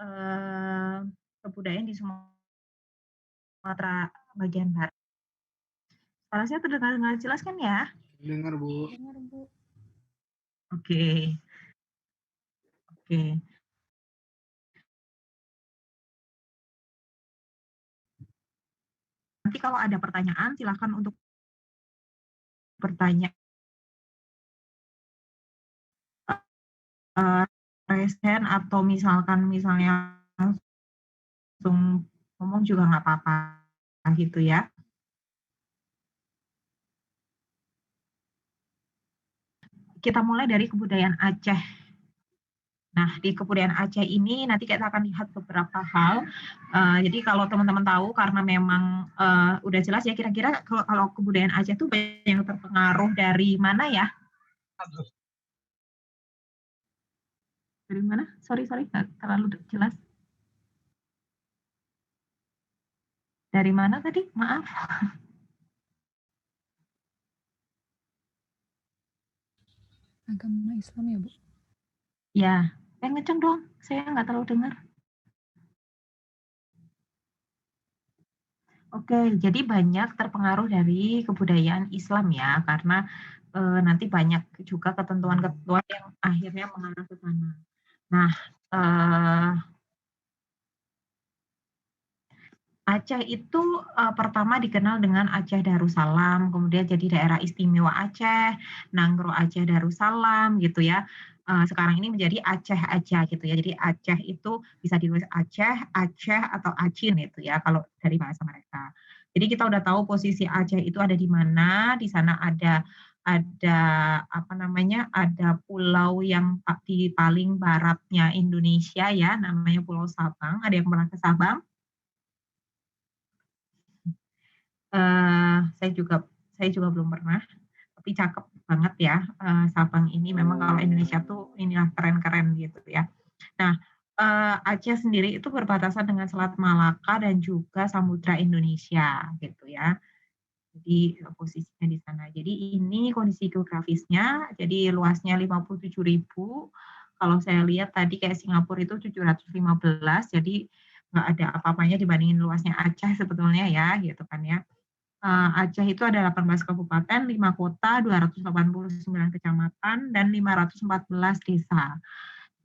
eee, kebudayaan di Sumatera bagian barat. Suara saya terdengar dengan jelas kan ya? Dengar, Bu. Dengar, Bu. Oke oke. Nanti kalau ada pertanyaan silakan untuk bertanya, raise hand atau misalnya langsung ngomong juga nggak apa-apa gitu ya. Kita mulai dari kebudayaan Aceh. Nah, di kebudayaan Aceh ini nanti kita akan lihat beberapa hal. Jadi kalau teman-teman tahu karena memang udah jelas ya kira-kira kalau kebudayaan Aceh itu banyak yang terpengaruh dari mana ya? Dari mana? Sorry, nggak terlalu jelas. Dari mana tadi? Maaf. Agama Islam ya, Bu? Ya, yang kenceng dong. Saya nggak terlalu dengar. Oke, jadi banyak terpengaruh dari kebudayaan Islam ya, karena nanti banyak juga ketentuan-ketentuan yang akhirnya mengarah ke sana. Nah, Aceh itu pertama dikenal dengan Aceh Darussalam, kemudian jadi daerah istimewa Aceh, Nanggroe Aceh Darussalam gitu ya. Sekarang ini menjadi Aceh aja gitu ya. Jadi Aceh itu bisa ditulis Aceh, Aceh atau Acin itu ya kalau dari bahasa mereka. Jadi kita udah tahu posisi Aceh itu ada di mana. Di sana ada apa namanya? Ada pulau yang di paling baratnya Indonesia ya, namanya Pulau Sabang. Ada yang pernah ke Sabang? Saya juga belum pernah, tapi cakep banget ya, Sabang ini memang kalau Indonesia tuh inilah keren-keren gitu ya. Nah, Aceh sendiri itu berbatasan dengan Selat Malaka dan juga Samudra Indonesia gitu ya. Jadi posisinya di sana. Jadi ini kondisi geografisnya, jadi luasnya 57.000. Kalau saya lihat tadi kayak Singapura itu 715, jadi nggak ada apa-apanya dibandingin luasnya Aceh sebetulnya ya, gitu kan ya. Aceh itu ada 18 kabupaten, 5 kota, 289 kecamatan, dan 514 desa.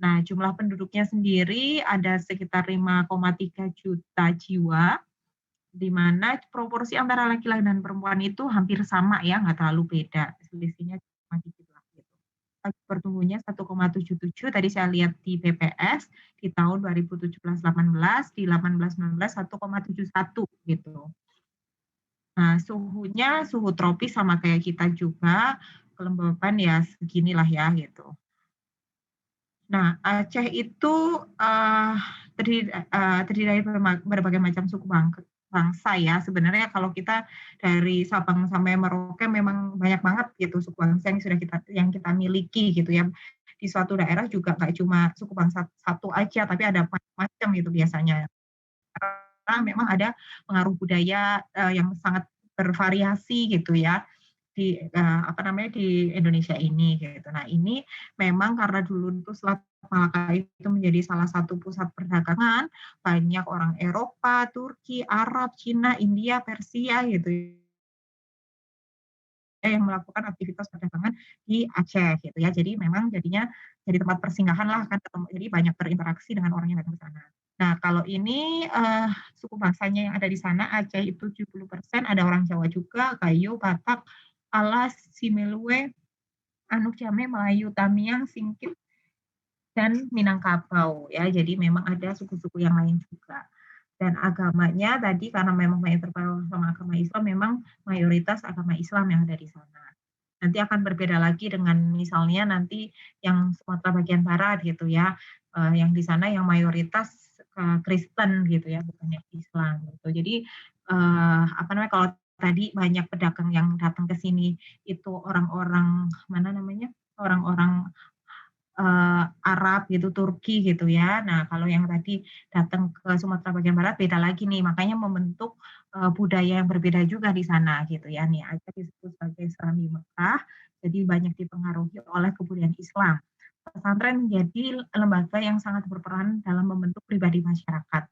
Nah, jumlah penduduknya sendiri ada sekitar 5,3 juta jiwa, di mana proporsi antara laki-laki dan perempuan itu hampir sama ya, nggak terlalu beda, selisihnya cuma dikit lah gitu. Pertumbuhannya 1,77, tadi saya lihat di BPS di tahun 2017-18, di 18-19 1,71 gitu. Nah, suhunya suhu tropis sama kayak kita juga, kelembapan ya seginilah ya gitu. Nah, Aceh itu terdiri dari berbagai macam suku bangsa ya. Sebenarnya kalau kita dari Sabang sampai Merauke memang banyak banget gitu suku bangsa yang kita miliki gitu ya. Di suatu daerah juga nggak cuma suku bangsa satu aja, tapi ada macam-macam gitu biasanya. Karena memang ada pengaruh budaya yang sangat bervariasi gitu ya di Indonesia ini gitu. Nah, ini memang karena dulu itu Selat Malaka itu menjadi salah satu pusat perdagangan, banyak orang Eropa, Turki, Arab, Cina, India, Persia gitu ya yang melakukan aktivitas perdagangan di Aceh gitu ya. Jadi memang jadinya jadi tempat persinggahan lah kan, jadi banyak berinteraksi dengan orang yang datang ke sana. Nah, kalau ini suku bangsanya yang ada di sana Aceh itu 70%, ada orang Jawa juga, Gayo, Batak, Alas, Simelue, Anuk Jame, Melayu, Tamiang, Singkit, dan Minangkabau ya. Jadi memang ada suku-suku yang lain juga. Dan agamanya tadi karena memang banyak terpengaruh sama agama Islam, memang mayoritas agama Islam yang ada di sana. Nanti akan berbeda lagi dengan misalnya nanti yang Sumatera bagian barat gitu ya, yang di sana yang mayoritas Kristen gitu ya, bukan yang Islam gitu. Jadi apa namanya kalau tadi banyak pedagang yang datang ke sini itu orang-orang mana namanya orang-orang Arab gitu, Turki gitu ya. Nah, kalau yang tadi datang ke Sumatera bagian barat beda lagi nih, makanya membentuk budaya yang berbeda juga di sana gitu ya. Nih Aceh disebut sebagai Serambi Mekah, jadi banyak dipengaruhi oleh kebudayaan Islam. pesantren menjadi lembaga yang sangat berperan dalam membentuk pribadi masyarakat,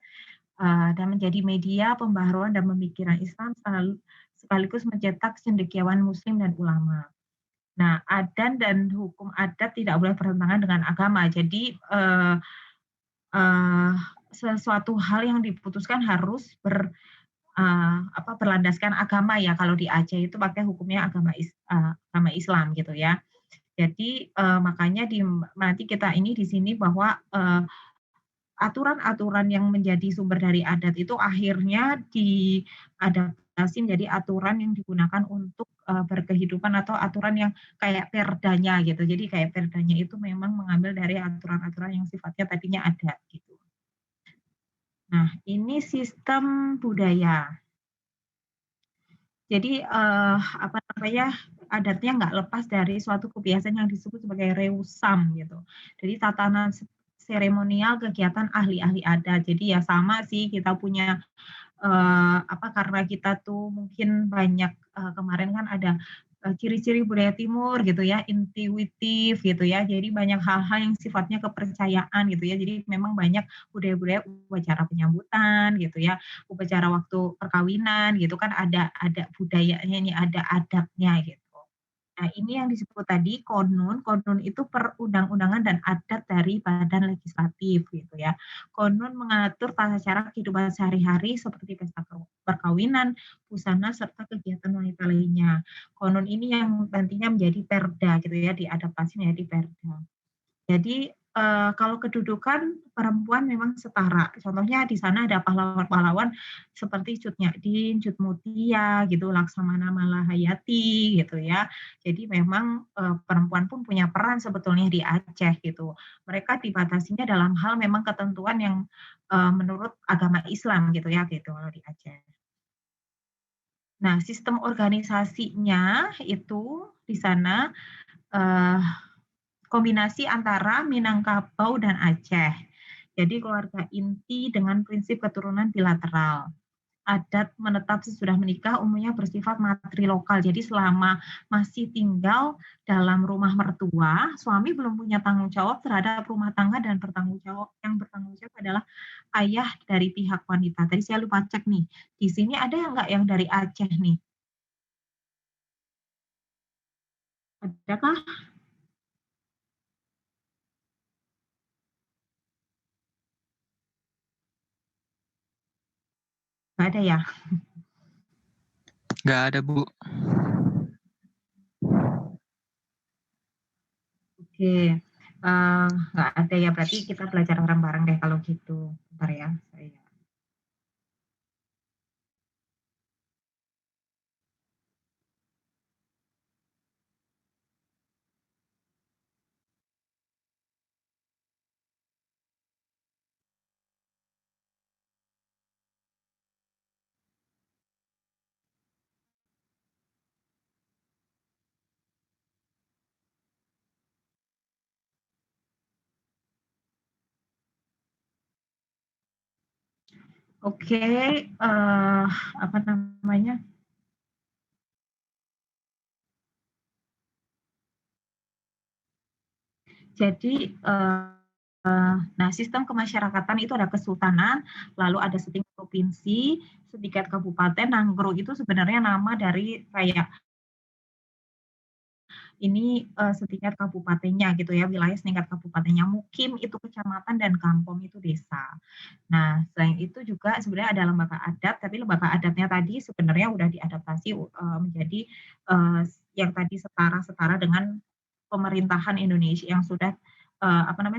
dan menjadi media pembaharuan dan pemikiran Islam sekaligus mencetak cendekiawan muslim dan ulama. Nah, adan dan hukum adat tidak boleh bertentangan dengan agama. Jadi, eee, sesuatu hal yang diputuskan harus berlandaskan agama ya, kalau di Aceh itu pakai hukumnya agama Islam gitu ya. Jadi, makanya nanti kita ini di sini bahwa, aturan-aturan yang menjadi sumber dari adat itu akhirnya diadaptasi menjadi aturan yang digunakan untuk, berkehidupan atau aturan yang kayak perdanya gitu. Jadi kayak perdanya itu memang mengambil dari aturan-aturan yang sifatnya tadinya ada gitu. Nah, ini sistem budaya. Jadi, apa namanya, adatnya nggak lepas dari suatu kebiasaan yang disebut sebagai reusam gitu. Jadi tatanan seremonial kegiatan ahli-ahli adat. Jadi ya sama sih kita punya karena kita tuh mungkin banyak, kemarin kan ada, ciri-ciri budaya timur gitu ya, intuitif gitu ya, jadi banyak hal-hal yang sifatnya kepercayaan gitu ya, jadi memang banyak budaya-budaya upacara penyambutan gitu ya, upacara waktu perkawinan gitu kan ada budayanya ini, ada adatnya gitu. Nah, ini yang disebut tadi konun, konun itu perundang-undangan dan adat dari badan legislatif gitu ya. Konun mengatur tata cara kehidupan sehari-hari seperti pesta perkawinan, busana, serta kegiatan wanita lainnya. Konun ini yang nantinya menjadi perda gitu ya, diadaptasi menjadi perda. Jadi, kalau kedudukan perempuan memang setara. Contohnya di sana ada pahlawan-pahlawan seperti Cut Nyadin, Cut Mutia gitu, Laksamana Malahayati gitu ya. Jadi memang, perempuan pun punya peran sebetulnya di Aceh gitu. Mereka dibatasinya dalam hal memang ketentuan yang, menurut agama Islam gitu ya, gitu kalau di Aceh. Nah, sistem organisasinya itu di sana, eee kombinasi antara Minangkabau dan Aceh. Jadi keluarga inti dengan prinsip keturunan bilateral. Adat menetap sesudah menikah umumnya bersifat matri lokal. Jadi selama masih tinggal dalam rumah mertua, suami belum punya tanggung jawab terhadap rumah tangga dan bertanggung jawab adalah ayah dari pihak wanita. Tadi saya lupa cek nih, di sini ada nggak yang dari Aceh nih? Adakah? Nggak ada ya? Nggak ada, Bu. Oke, nggak ada ya, berarti kita belajar bareng-bareng deh kalau gitu. Bentar ya, saya oke, apa namanya, jadi, nah sistem kemasyarakatan itu ada kesultanan, lalu ada setingkat provinsi, setingkat kabupaten. Nah, Ngro itu sebenarnya nama dari kayak ini, setingkat kabupatennya gitu ya, wilayah setingkat kabupatennya. Mukim itu kecamatan dan kampung itu desa. Nah, selain itu juga sebenarnya ada lembaga adat, tapi lembaga adatnya tadi sebenarnya udah diadaptasi, menjadi, yang tadi setara-setara dengan pemerintahan Indonesia yang sudah,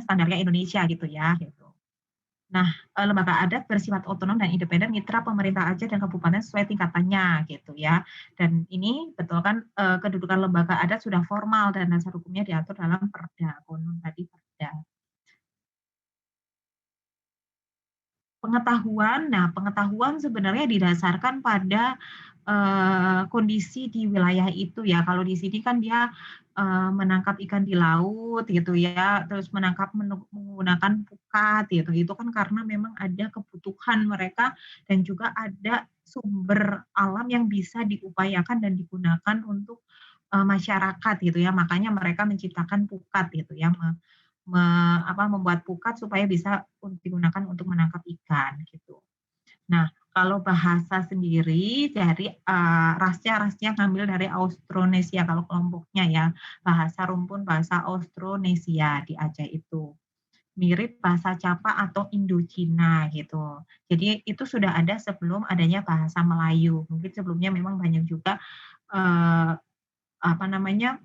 standarnya Indonesia gitu ya, gitu. Nah, lembaga adat bersifat otonom dan independen mitra pemerintah Aceh dan kabupaten sesuai tingkatannya gitu ya. Dan ini betul kan, kedudukan lembaga adat sudah formal dan dasar hukumnya diatur dalam Perda, konon tadi Perda. Pengetahuan sebenarnya didasarkan pada, kondisi di wilayah itu ya. Kalau di sini kan dia, menangkap ikan di laut gitu ya, terus menangkap menggunakan pukat gitu. Itu kan karena memang ada kebutuhan mereka dan juga ada sumber alam yang bisa diupayakan dan digunakan untuk, masyarakat gitu ya. Makanya mereka menciptakan pukat gitu ya, membuat pukat supaya bisa digunakan untuk menangkap ikan gitu. Nah, kalau bahasa sendiri dari, rasnya ngambil dari Austronesia kalau kelompoknya ya, bahasa rumpun bahasa Austronesia di Aceh itu. Mirip bahasa Capa atau Indocina gitu. Jadi itu sudah ada sebelum adanya bahasa Melayu. Mungkin sebelumnya memang banyak juga, eee, apa namanya,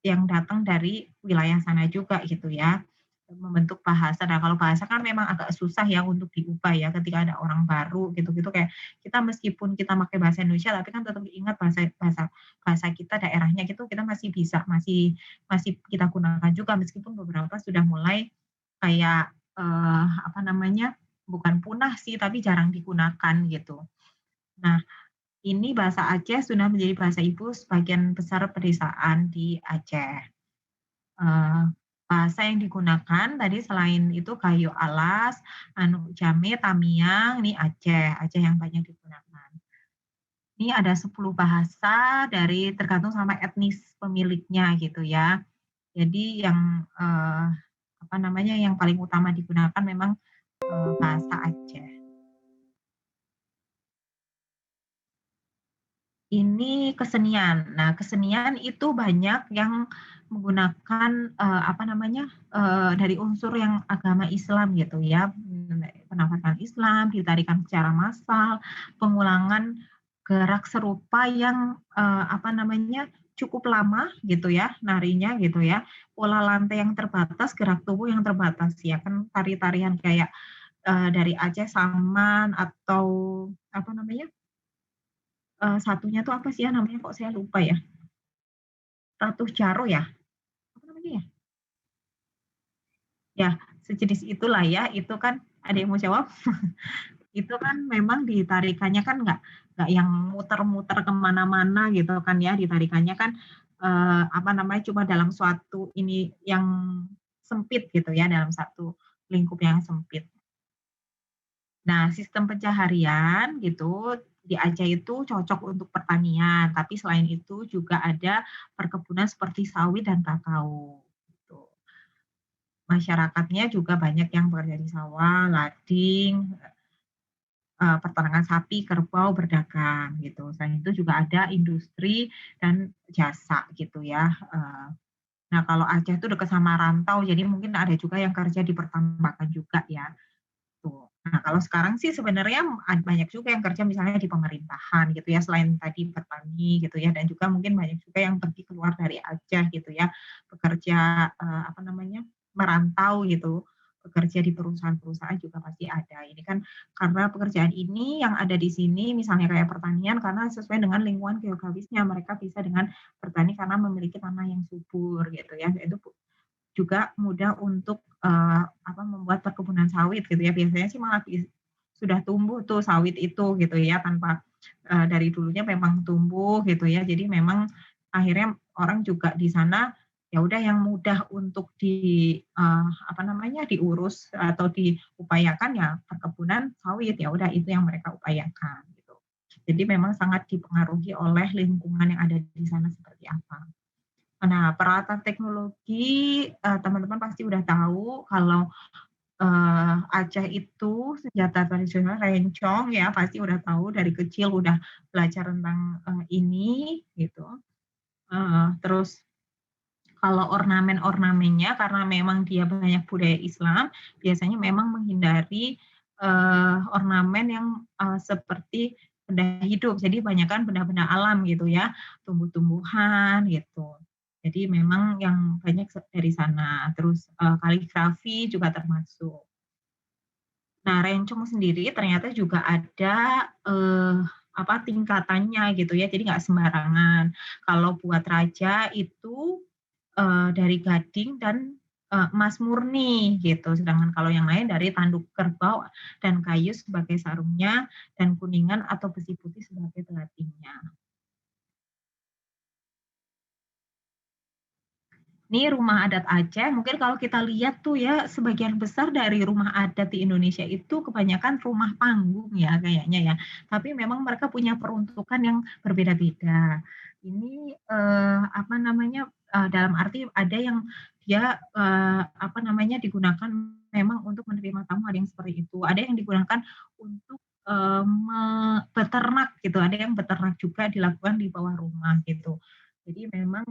yang datang dari wilayah sana juga gitu ya, membentuk bahasa. Nah, kalau bahasa kan memang agak susah ya untuk diubah ya ketika ada orang baru gitu-gitu, kayak kita meskipun kita pakai bahasa Indonesia tapi kan tetap ingat bahasa bahasa bahasa kita daerahnya gitu, kita masih bisa, masih masih kita gunakan juga meskipun beberapa sudah mulai kayak, apa namanya, bukan punah sih tapi jarang digunakan gitu. Nah, ini bahasa Aceh sudah menjadi bahasa ibu sebagian besar pedesaan di Aceh. Eee, Bahasa yang digunakan tadi selain itu Gayo Alas, Jame, Tamiang, ini Aceh, Aceh yang banyak digunakan. Ini ada 10 bahasa dari tergantung sama etnis pemiliknya gitu ya. Jadi yang, apa namanya, yang paling utama digunakan memang, bahasa Aceh. Ini kesenian. Nah, kesenian itu banyak yang menggunakan, apa namanya, dari unsur yang agama Islam gitu ya, penafsiran Islam, ditarikan secara massal, pengulangan gerak serupa yang, apa namanya, cukup lama gitu ya, narinya gitu ya, pola lantai yang terbatas, gerak tubuh yang terbatas ya, kan tari-tarian kayak, dari Aceh Saman atau apa namanya, satunya tuh apa sih ya namanya kok saya lupa ya, Ratu Jaro ya? Apa namanya ya? Ya, sejenis itulah ya, itu kan ada yang mau jawab? Itu kan memang ditarikannya kan nggak yang muter-muter ke mana-mana gitu kan ya, ditarikannya kan, apa namanya, cuma dalam suatu ini yang sempit gitu ya, dalam satu lingkup yang sempit. Nah, sistem pencaharian gitu di Aceh itu cocok untuk pertanian, tapi selain itu juga ada perkebunan seperti sawit dan kakao, gitu. Masyarakatnya juga banyak yang bekerja di sawah, lading, peternakan sapi, kerbau, berdagang gitu. Selain itu juga ada industri dan jasa gitu ya. Nah kalau Aceh itu dekat sama rantau, jadi mungkin ada juga yang kerja di pertambangan juga ya. Tuh. Nah, kalau sekarang sih sebenarnya banyak juga yang kerja misalnya di pemerintahan gitu ya, selain tadi petani gitu ya, dan juga mungkin banyak juga yang pergi keluar dari Aceh gitu ya, bekerja, apa namanya, merantau gitu, bekerja di perusahaan-perusahaan juga pasti ada. Ini kan karena pekerjaan ini yang ada di sini misalnya kayak pertanian karena sesuai dengan lingkungan geografisnya, mereka bisa dengan bertani karena memiliki tanah yang subur gitu ya, itu juga mudah untuk, membuat perkebunan sawit gitu ya, biasanya sih malah sudah tumbuh tuh sawit itu gitu ya, tanpa, dari dulunya memang tumbuh gitu ya. Jadi memang akhirnya orang juga di sana, ya udah yang mudah untuk apa namanya, diurus atau diupayakan ya perkebunan sawit, ya udah itu yang mereka upayakan gitu. Jadi memang sangat dipengaruhi oleh lingkungan yang ada di sana seperti apa. Nah, peralatan teknologi, teman-teman pasti udah tahu kalau, Aceh itu senjata tradisional rencong ya, pasti udah tahu dari kecil udah belajar tentang, ini gitu. Terus kalau ornamen-ornamennya karena memang dia banyak budaya Islam, biasanya memang menghindari, ornamen yang, seperti benda hidup. Jadi banyakan benda-benda alam gitu ya, tumbuh-tumbuhan gitu. Jadi memang yang banyak dari sana. Terus, kaligrafi juga termasuk. Nah, rencong sendiri ternyata juga ada, tingkatannya gitu ya, jadi nggak sembarangan. Kalau buat raja itu dari gading dan, emas murni gitu, sedangkan kalau yang lain dari tanduk kerbau dan kayu sebagai sarungnya dan kuningan atau besi putih sebagai belatinya. Ini rumah adat Aceh, mungkin kalau kita lihat tuh ya, sebagian besar dari rumah adat di Indonesia itu kebanyakan rumah panggung ya kayaknya ya. Tapi memang mereka punya peruntukan yang berbeda-beda. Ini, dalam arti ada yang dia apa namanya digunakan memang untuk menerima tamu, ada yang seperti itu. Ada yang digunakan untuk beternak gitu, ada yang beternak juga dilakukan di bawah rumah gitu. Jadi memang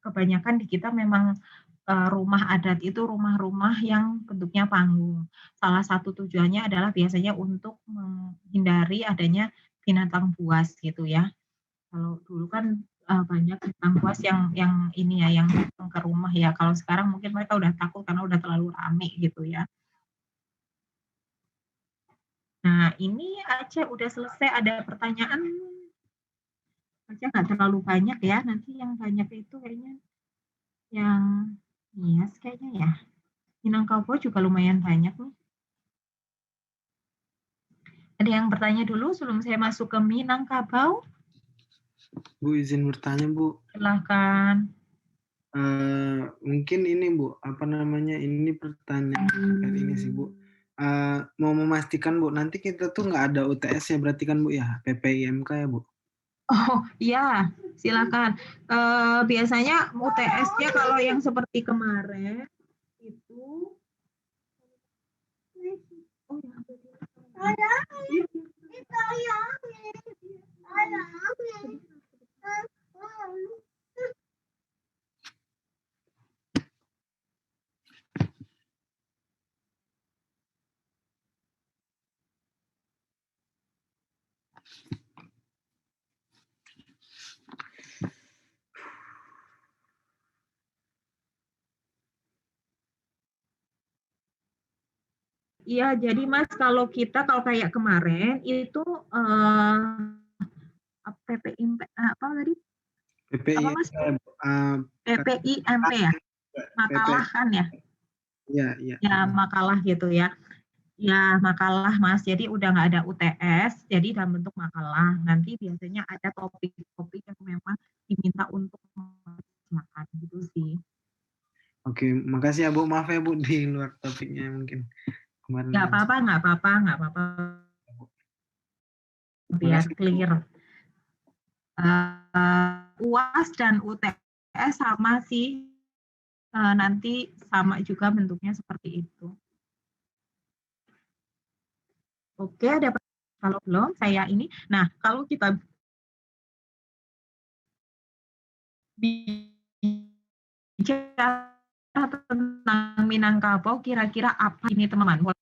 kebanyakan di kita memang rumah adat itu rumah-rumah yang bentuknya panggung. Salah satu tujuannya adalah biasanya untuk menghindari adanya binatang buas gitu ya. Kalau dulu kan banyak binatang buas yang ini ya, yang datang ke rumah ya. Kalau sekarang mungkin mereka udah takut karena udah terlalu rame gitu ya. Nah, ini Aceh udah selesai, ada pertanyaan? Aceh nggak terlalu banyak ya, nanti yang banyak itu kayaknya yang Nias kayaknya ya. Minangkabau juga lumayan banyak nih. Ada yang bertanya dulu sebelum saya masuk ke Minangkabau? Bu, izin bertanya, Bu. Silahkan. Mungkin ini, Bu, apa namanya, ini pertanyaan ini sih, Bu. Mau memastikan, Bu, nanti kita tuh nggak ada UTS ya berarti kan, Bu, ya? PPIMK ya, Bu? Oh iya, silakan. Biasanya UTS-nya kalau yang seperti kemarin itu oh ya, iya, jadi Mas kalau kayak kemarin itu PPIMP apa tadi? Apa Mas? PPIMK, PPIMP ya? Makalah PP, kan ya? ya, ya. Ya, makalah gitu ya. Ya, makalah Mas. Jadi udah nggak ada UTS, jadi dalam bentuk makalah. Nanti biasanya ada topik-topik yang memang diminta untuk mengerjakan gitu sih. Oke, makasih ya, Bu. Maaf ya, Bu, di luar topiknya mungkin kemarin. Nggak apa-apa, nggak apa-apa, nggak apa-apa. Biar Makasih. clear. UAS dan UTS sama sih. Nanti sama juga bentuknya seperti itu. Oke, ada kalau belum saya ini. Nah, kalau kita bicara tentang Minangkabau, kira-kira apa ini teman-teman?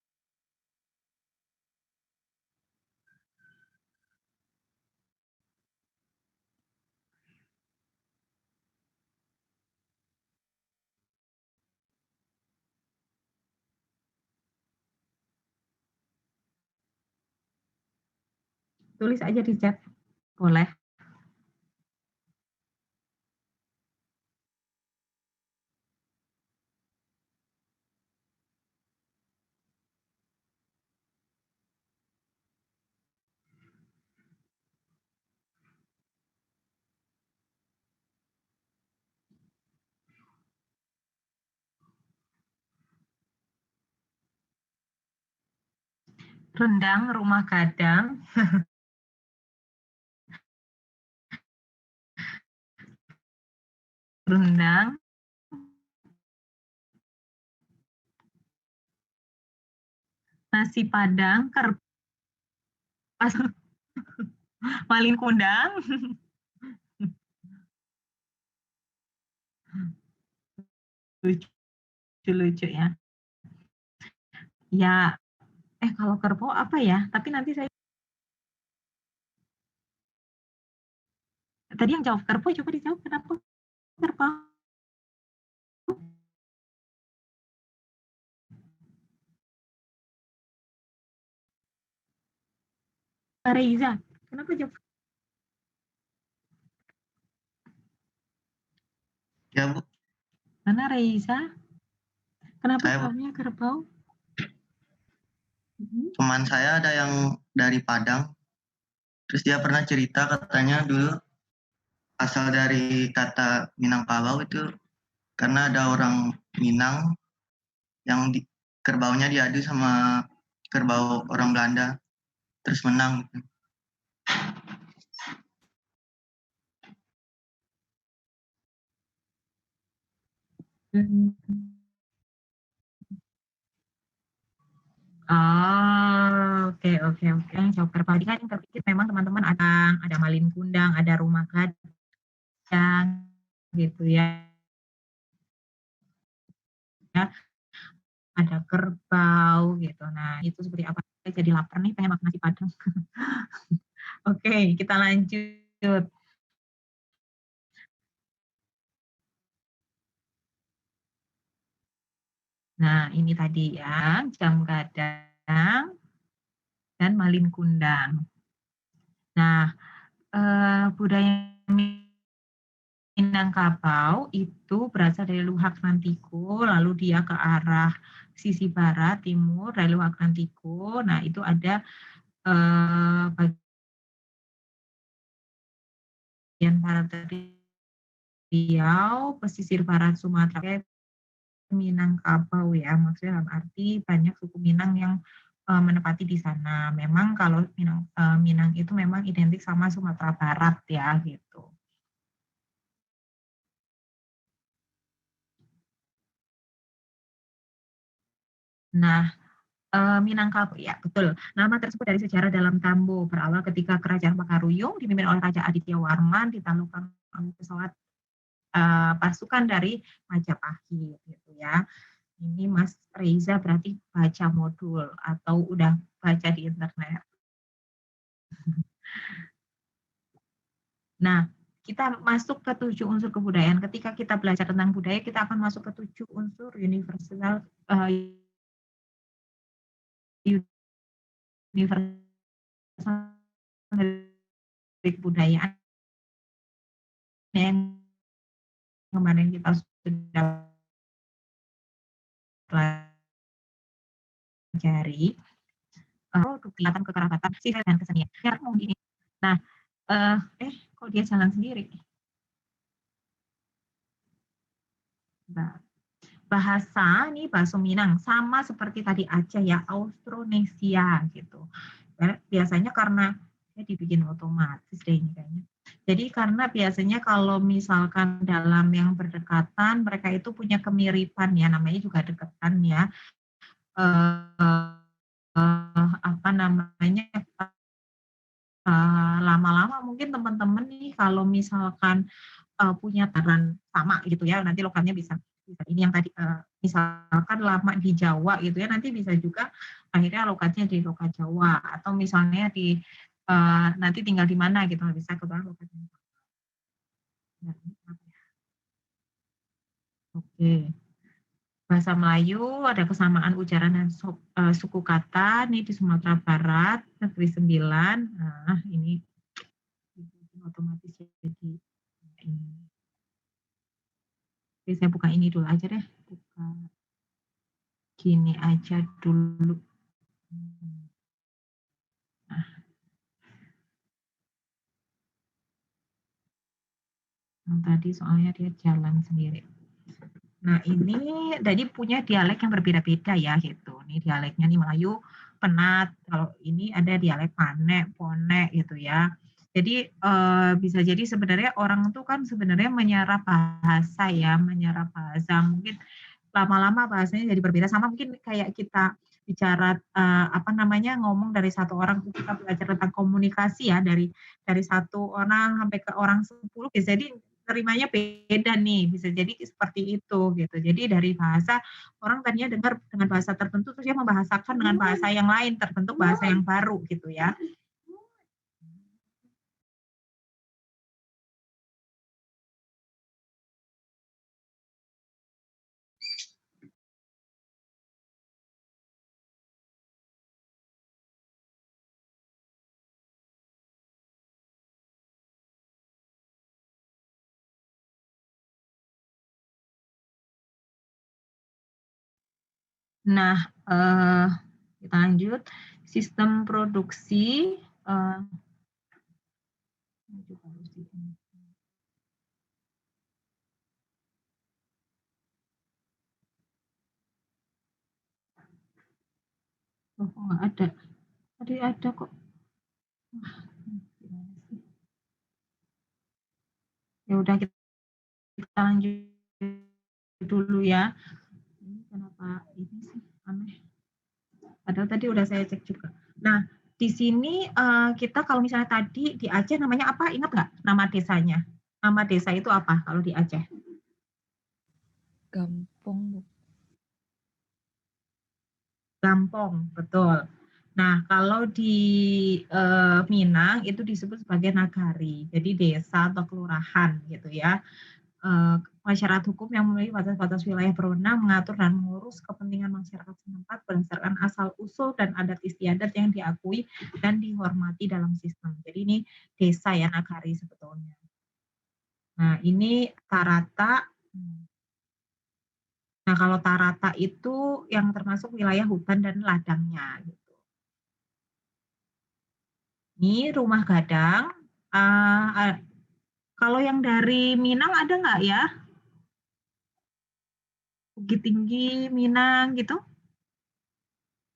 Tulis aja di chat, boleh. Rendang, rumah gadang, rendang, nasi padang, kerpas, malin kundang, lucu-lucu ya. Ya, kalau kerbau apa ya? Tapi nanti saya tadi yang jawab kerbau, coba dijawab kenapa kerbau? Reza, kenapa jawab? Ya, Bu. Mana Reza? Kenapa Saya, Bu. jawabnya kerbau? Teman saya ada yang dari Padang. Terus dia pernah cerita katanya dulu asal dari kata Minangkabau itu karena ada orang Minang yang kerbaunya diadu sama kerbau orang Belanda terus menang gitu. Oh, oke oke oke. Yang joker tadi kan yang terpikir memang teman-teman ada Malin Kundang, ada Rumah Gadang, gitu ya, ada Kerbau gitu. Nah, itu seperti apa? Saya jadi lapar nih, pengen makan nasi Padang. Oke, kita lanjut. Nah, ini tadi ya, Jam Gadang dan Malin Kundang. Nah, budaya Minangkabau itu berasal dari Luhak Nantiko, lalu dia ke arah sisi barat, timur dari Luhak Nantiko. Nah, itu ada bagian barat dari Riau, pesisir barat Sumatera, Minangkabau ya, maksudnya dalam arti banyak suku Minang yang menempati di sana. Memang kalau Minang itu memang identik sama Sumatera Barat ya gitu. Nah, Minangkabau ya betul. Nama tersebut dari sejarah dalam Tambo berawal ketika Kerajaan Pakaruyung dipimpin oleh Raja Aditya Warman ditaklukkan oleh pesawat pasukan dari Majapahit gitu ya. Ini Mas Reza berarti baca modul atau udah baca di internet. Nah, kita masuk ke 7 unsur kebudayaan. Ketika kita belajar tentang budaya, kita akan masuk ke 7 unsur universal dari kebudayaan yang kemarin kita sudah pelajari. Kegiatan kekerabatan, sihir dan kesenian. Nah, kok dia jalan sendiri? Nah, bahasa nih bahasa Minang sama seperti tadi Aceh ya, Austronesia gitu. Biasanya karena dibikin otomatis deh ini kayaknya. Jadi karena biasanya kalau misalkan dalam yang berdekatan mereka itu punya kemiripan ya, namanya juga dekatan ya. Apa namanya? Lama-lama mungkin teman-teman nih kalau misalkan punya taran sama gitu ya, nanti lokalnya bisa ini yang tadi, misalkan lama di Jawa gitu ya, nanti bisa juga akhirnya lokatnya di lokal Jawa atau misalnya di nanti tinggal di mana gitu, bisa kebetulan lokatnya. Oke. Bahasa Melayu ada kesamaan ujaran dan suku kata nih di Sumatera Barat, Negeri Sembilan. Nah, ini otomatis jadi ini. Oke, saya buka ini dulu aja deh. Buka gini aja dulu. Nah, yang tadi soalnya dia jalan sendiri. Nah, ini tadi punya dialek yang berbeda-beda ya gitu. Ini dialeknya nih Melayu Penat, kalau ini ada dialek Pane, Pone gitu ya. Jadi bisa jadi sebenarnya orang tuh kan sebenarnya menyerap bahasa ya, menyerap bahasa. Mungkin lama-lama bahasanya jadi berbeda sama mungkin kayak kita bicara apa namanya ngomong dari satu orang kita belajar tentang komunikasi ya dari satu orang sampai ke orang 10 bisa jadi terimanya beda nih bisa jadi seperti itu gitu jadi dari bahasa orang tadinya dengar dengan bahasa tertentu terus dia membahasakan dengan bahasa yang lain terbentuk bahasa yang baru gitu ya. Nah, kita lanjut. Sistem produksi oh, kok nggak ada? Tadi ada kok. Ya udah kita lanjut. dulu ya. Ini kenapa ini sih aneh. Padahal tadi udah saya cek juga. Nah, di sini kita kalau misalnya tadi di Aceh namanya apa? Ingat nggak nama desanya? Nama desa itu apa kalau di Aceh? Gampong, Bu. Gampong, betul. Nah, kalau di Minang itu disebut sebagai nagari, jadi desa atau kelurahan gitu ya. Masyarakat hukum yang memiliki batas-batas wilayah berwenang mengatur dan mengurus kepentingan masyarakat setempat berdasarkan asal-usul dan adat istiadat yang diakui dan dihormati dalam sistem. Jadi ini desa ya, nagari sebetulnya. Nah, ini Tarata. Nah, kalau Tarata itu yang termasuk wilayah hutan dan ladangnya gitu. Ini rumah gadang. Kalau yang dari Minang ada nggak ya? Bukit Tinggi, Minang gitu?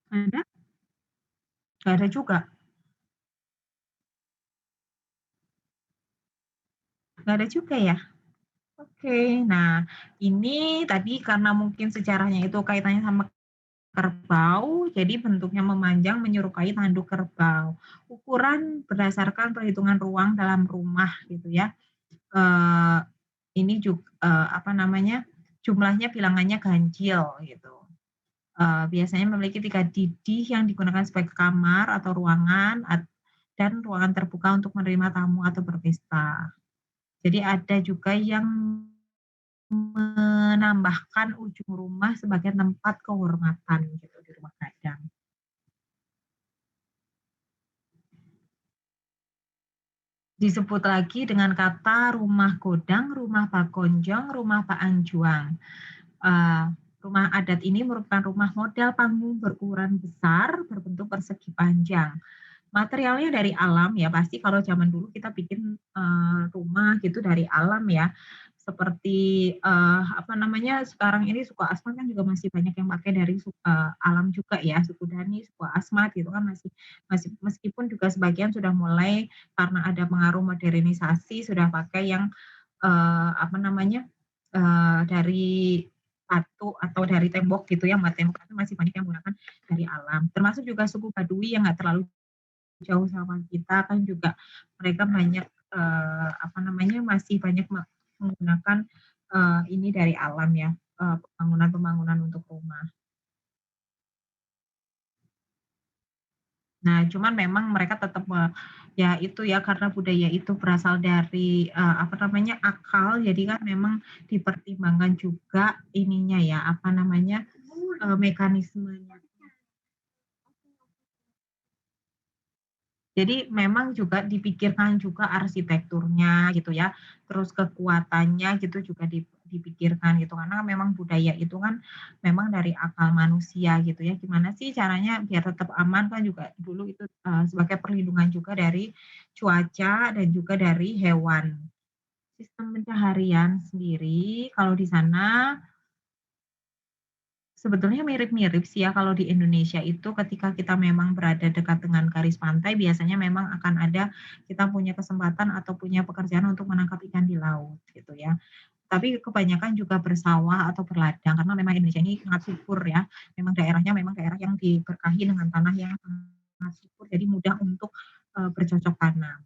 Ada? Nggak ada juga. Nggak ada juga ya? Oke, nah ini tadi karena mungkin sejarahnya itu kaitannya sama kerbau, jadi bentuknya memanjang menyerupai tanduk kerbau. Ukuran berdasarkan perhitungan ruang dalam rumah gitu ya. Ini juga apa namanya, jumlahnya bilangannya ganjil gitu. Biasanya memiliki 3 didih yang digunakan sebagai kamar atau ruangan dan ruangan terbuka untuk menerima tamu atau berpesta. Jadi ada juga yang menambahkan ujung rumah sebagai tempat kehormatan gitu di rumah gadang. Disebut lagi dengan kata rumah godang, rumah bagonjong, rumah paanjuang. Rumah adat ini merupakan rumah model panggung berukuran besar berbentuk persegi panjang. Materialnya dari alam ya, pasti kalau zaman dulu kita bikin rumah gitu dari alam ya. Seperti apa namanya, sekarang ini suku Asmat kan juga masih banyak yang pakai dari alam juga ya, suku Dhani, suku Asmat gitu kan masih meskipun juga sebagian sudah mulai karena ada pengaruh modernisasi sudah pakai yang apa namanya, dari batu atau dari tembok gitu ya, tembok itu masih banyak yang menggunakan dari alam. Termasuk juga suku Baduy yang nggak terlalu jauh sama kita kan juga mereka banyak apa namanya masih banyak menggunakan ini dari alam ya, pembangunan-pembangunan untuk rumah. Nah, cuman memang mereka tetap ya itu ya karena budaya itu berasal dari apa namanya akal, jadi kan memang dipertimbangkan juga ininya ya apa namanya mekanismenya. Jadi memang juga dipikirkan juga arsitekturnya gitu ya, terus kekuatannya gitu juga dipikirkan gitu, karena memang budaya itu kan memang dari akal manusia gitu ya, gimana sih caranya biar tetap aman kan juga dulu itu sebagai perlindungan juga dari cuaca dan juga dari hewan. Sistem pencaharian sendiri kalau di sana sebetulnya mirip-mirip sih ya kalau di Indonesia itu ketika kita memang berada dekat dengan garis pantai biasanya memang akan ada kita punya kesempatan atau punya pekerjaan untuk menangkap ikan di laut gitu ya. Tapi kebanyakan juga bersawah atau berladang karena memang Indonesia ini sangat subur ya. Memang daerahnya memang daerah yang diberkahi dengan tanah yang sangat subur jadi mudah untuk bercocok tanam.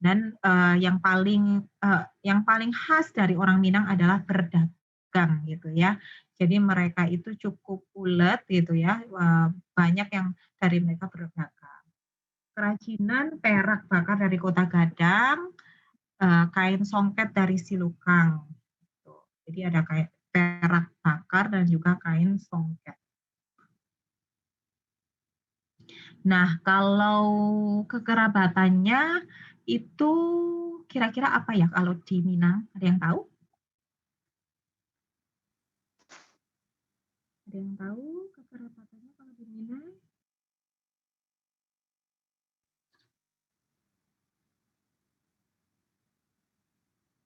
Dan yang paling khas dari orang Minang adalah berdagang gitu ya. Jadi mereka itu cukup ulet gitu ya, banyak yang dari mereka berdagang. Kerajinan perak bakar dari Kota Gadang, kain songket dari Silukang. Gitu. Jadi ada kayak perak bakar dan juga kain songket. Nah, kalau kekerabatannya itu kira-kira apa ya kalau di Minang? Ada yang tahu? Ada yang tahu kekerabatannya kalau di Minang?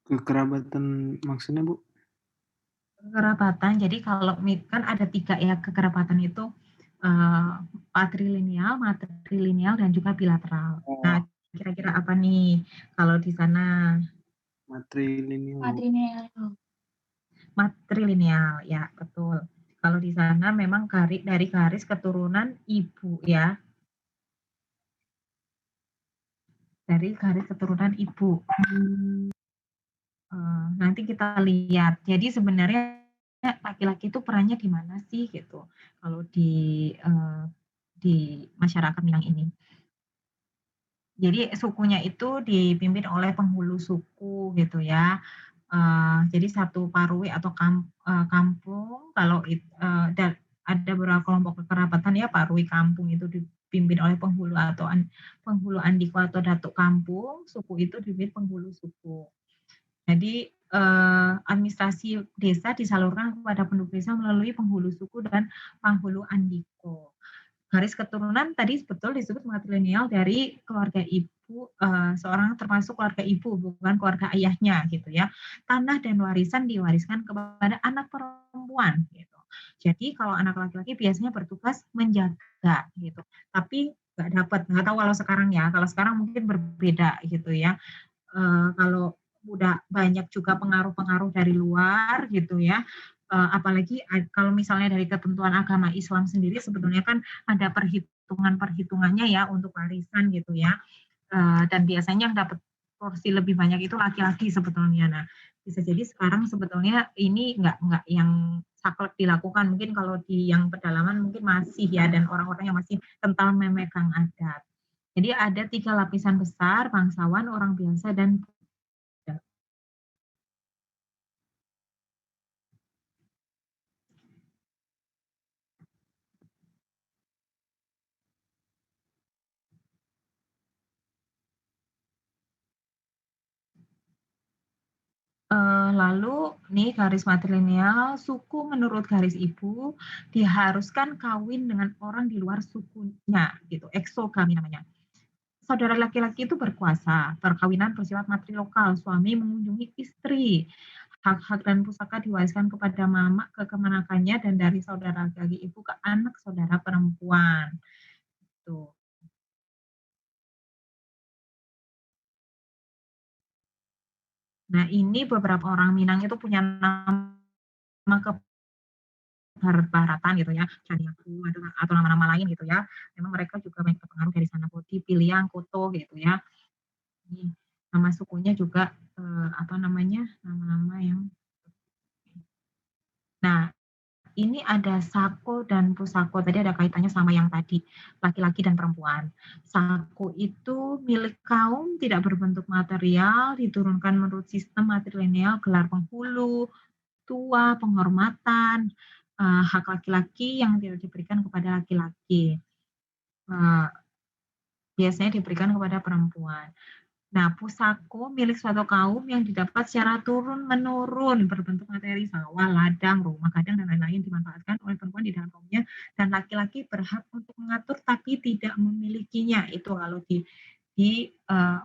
Kekerabatan maksudnya, Bu? Kekerabatan, jadi kalau kan ada 3 ya kekerabatan itu matrilineal, dan juga bilateral. Nah, kira-kira apa nih kalau di sana? Matrilineal. Matrilineal. Matrilineal, ya betul. Kalau di sana memang dari garis keturunan ibu ya, dari garis keturunan ibu. Nanti kita lihat. Jadi sebenarnya laki-laki itu perannya di mana sih gitu, kalau di masyarakat Minang ini. Jadi sukunya itu dipimpin oleh penghulu suku gitu ya. Jadi satu parui atau kampung kalau dan ada beberapa kelompok kekerabatan ya, parui kampung itu dipimpin oleh penghulu atau penghulu andiko atau datuk kampung, suku itu dipimpin penghulu suku. Jadi administrasi desa disalurkan kepada penduduk desa melalui penghulu suku dan penghulu andiko. Garis keturunan tadi betul disebut matrilineal dari keluarga ibu, seorang termasuk keluarga ibu, bukan keluarga ayahnya gitu ya. Tanah dan warisan diwariskan kepada anak perempuan gitu. Jadi kalau anak laki-laki biasanya bertugas menjaga gitu. Tapi nggak tahu kalau sekarang ya. Kalau sekarang mungkin berbeda gitu ya. Kalau udah banyak juga pengaruh-pengaruh dari luar gitu ya. Apalagi kalau misalnya dari ketentuan agama Islam sendiri sebetulnya kan ada perhitungannya ya untuk warisan gitu ya. Dan biasanya yang dapat porsi lebih banyak itu laki-laki sebetulnya. Nah, bisa jadi sekarang sebetulnya ini nggak yang saklek dilakukan. Mungkin kalau di yang pedalaman mungkin masih ya, dan orang-orang yang masih kental memegang adat. Jadi ada 3 lapisan besar, bangsawan, orang biasa, dan budak. Lalu nih garis matrilineal, suku menurut garis ibu diharuskan kawin dengan orang di luar sukunya gitu, eksogami namanya. Saudara laki-laki itu berkuasa, perkawinan bersifat matrilokal, suami mengunjungi istri. Hak-hak dan pusaka diwariskan kepada mama ke kemanakannya dan dari saudara laki-laki ibu ke anak saudara perempuan. Tuh. Nah, ini beberapa orang Minang itu punya nama barat-baratan gitu ya, Caniaku atau nama-nama lain gitu ya. Memang mereka juga banyak terpengaruh dari sana, Poti, Piliang, Koto gitu ya. Ini nama sukunya juga apa namanya, nama-nama yang. Nah, ini ada sako dan pusako. Tadi ada kaitannya sama yang tadi, laki-laki dan perempuan. Sako itu milik kaum, tidak berbentuk material, diturunkan menurut sistem matrilineal, gelar penghulu, tua, penghormatan, hak laki-laki yang tidak diberikan kepada laki-laki. Biasanya diberikan kepada perempuan. Nah, pusako milik suatu kaum yang didapat secara turun-menurun berbentuk materi, sawah, ladang, rumah gadang, dan lain-lain dimanfaatkan oleh perempuan di dalam kaumnya, dan laki-laki berhak untuk mengatur tapi tidak memilikinya. Itu kalau di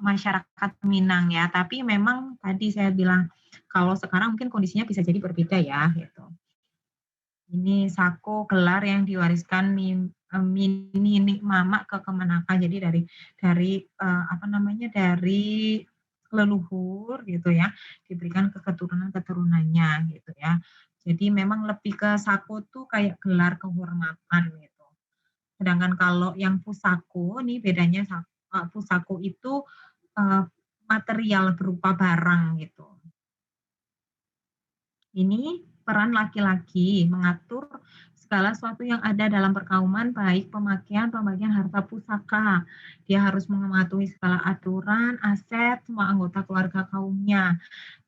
masyarakat Minang ya. Tapi memang tadi saya bilang kalau sekarang mungkin kondisinya bisa jadi berbeda ya gitu. Ini sako gelar yang diwariskan mini mama ke kemenakan. Jadi dari apa namanya, dari leluhur gitu ya, diberikan ke keturunan-keturunannya gitu ya. Jadi memang lebih ke sako tuh kayak gelar kehormatan gitu. Sedangkan kalau yang pusako nih bedanya, pusako itu material berupa barang gitu. Ini peran laki-laki mengatur segala sesuatu yang ada dalam perkauman, baik pemakaian, pembagian harta pusaka. Dia harus mematuhi segala aturan, aset, semua anggota keluarga kaumnya.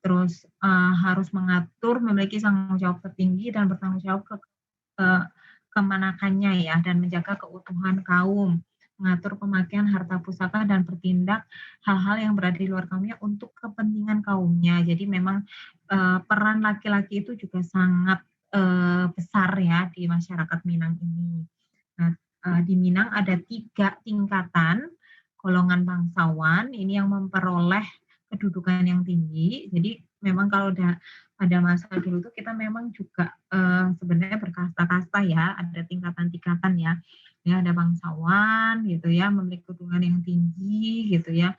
Terus harus mengatur, memiliki tanggung jawab tertinggi dan bertanggung jawab ke kemanakannya ya, dan menjaga keutuhan kaum, mengatur pemakaian harta pusaka dan bertindak hal-hal yang berada di luar kaumnya untuk kepentingan kaumnya. Jadi memang peran laki-laki itu juga sangat besar ya di masyarakat Minang ini. Nah, di Minang ada 3 tingkatan golongan bangsawan ini yang memperoleh kedudukan yang tinggi. Jadi memang kalau pada masa dulu tuh kita memang juga sebenarnya berkasta-kasta ya, ada tingkatan-tingkatan ya. Ya ada bangsawan gitu ya, memiliki kedudukan yang tinggi gitu ya.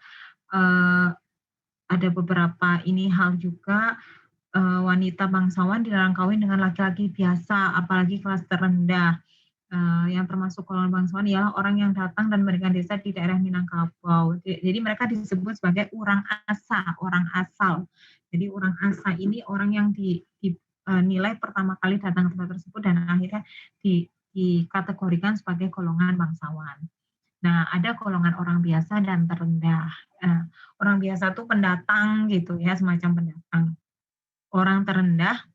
Ada beberapa ini hal juga wanita bangsawan dilarang kawin dengan laki-laki biasa, apalagi kelas terendah. Yang termasuk golongan bangsawan ialah orang yang datang dan mendirikan desa di daerah Minangkabau. Jadi mereka disebut sebagai orang asa, orang asal. Jadi orang asa ini orang yang dinilai pertama kali datang ke tempat tersebut dan akhirnya dikategorikan sebagai golongan bangsawan. Nah, ada golongan orang biasa dan terendah. Orang biasa itu pendatang gitu ya, semacam pendatang. Orang terendah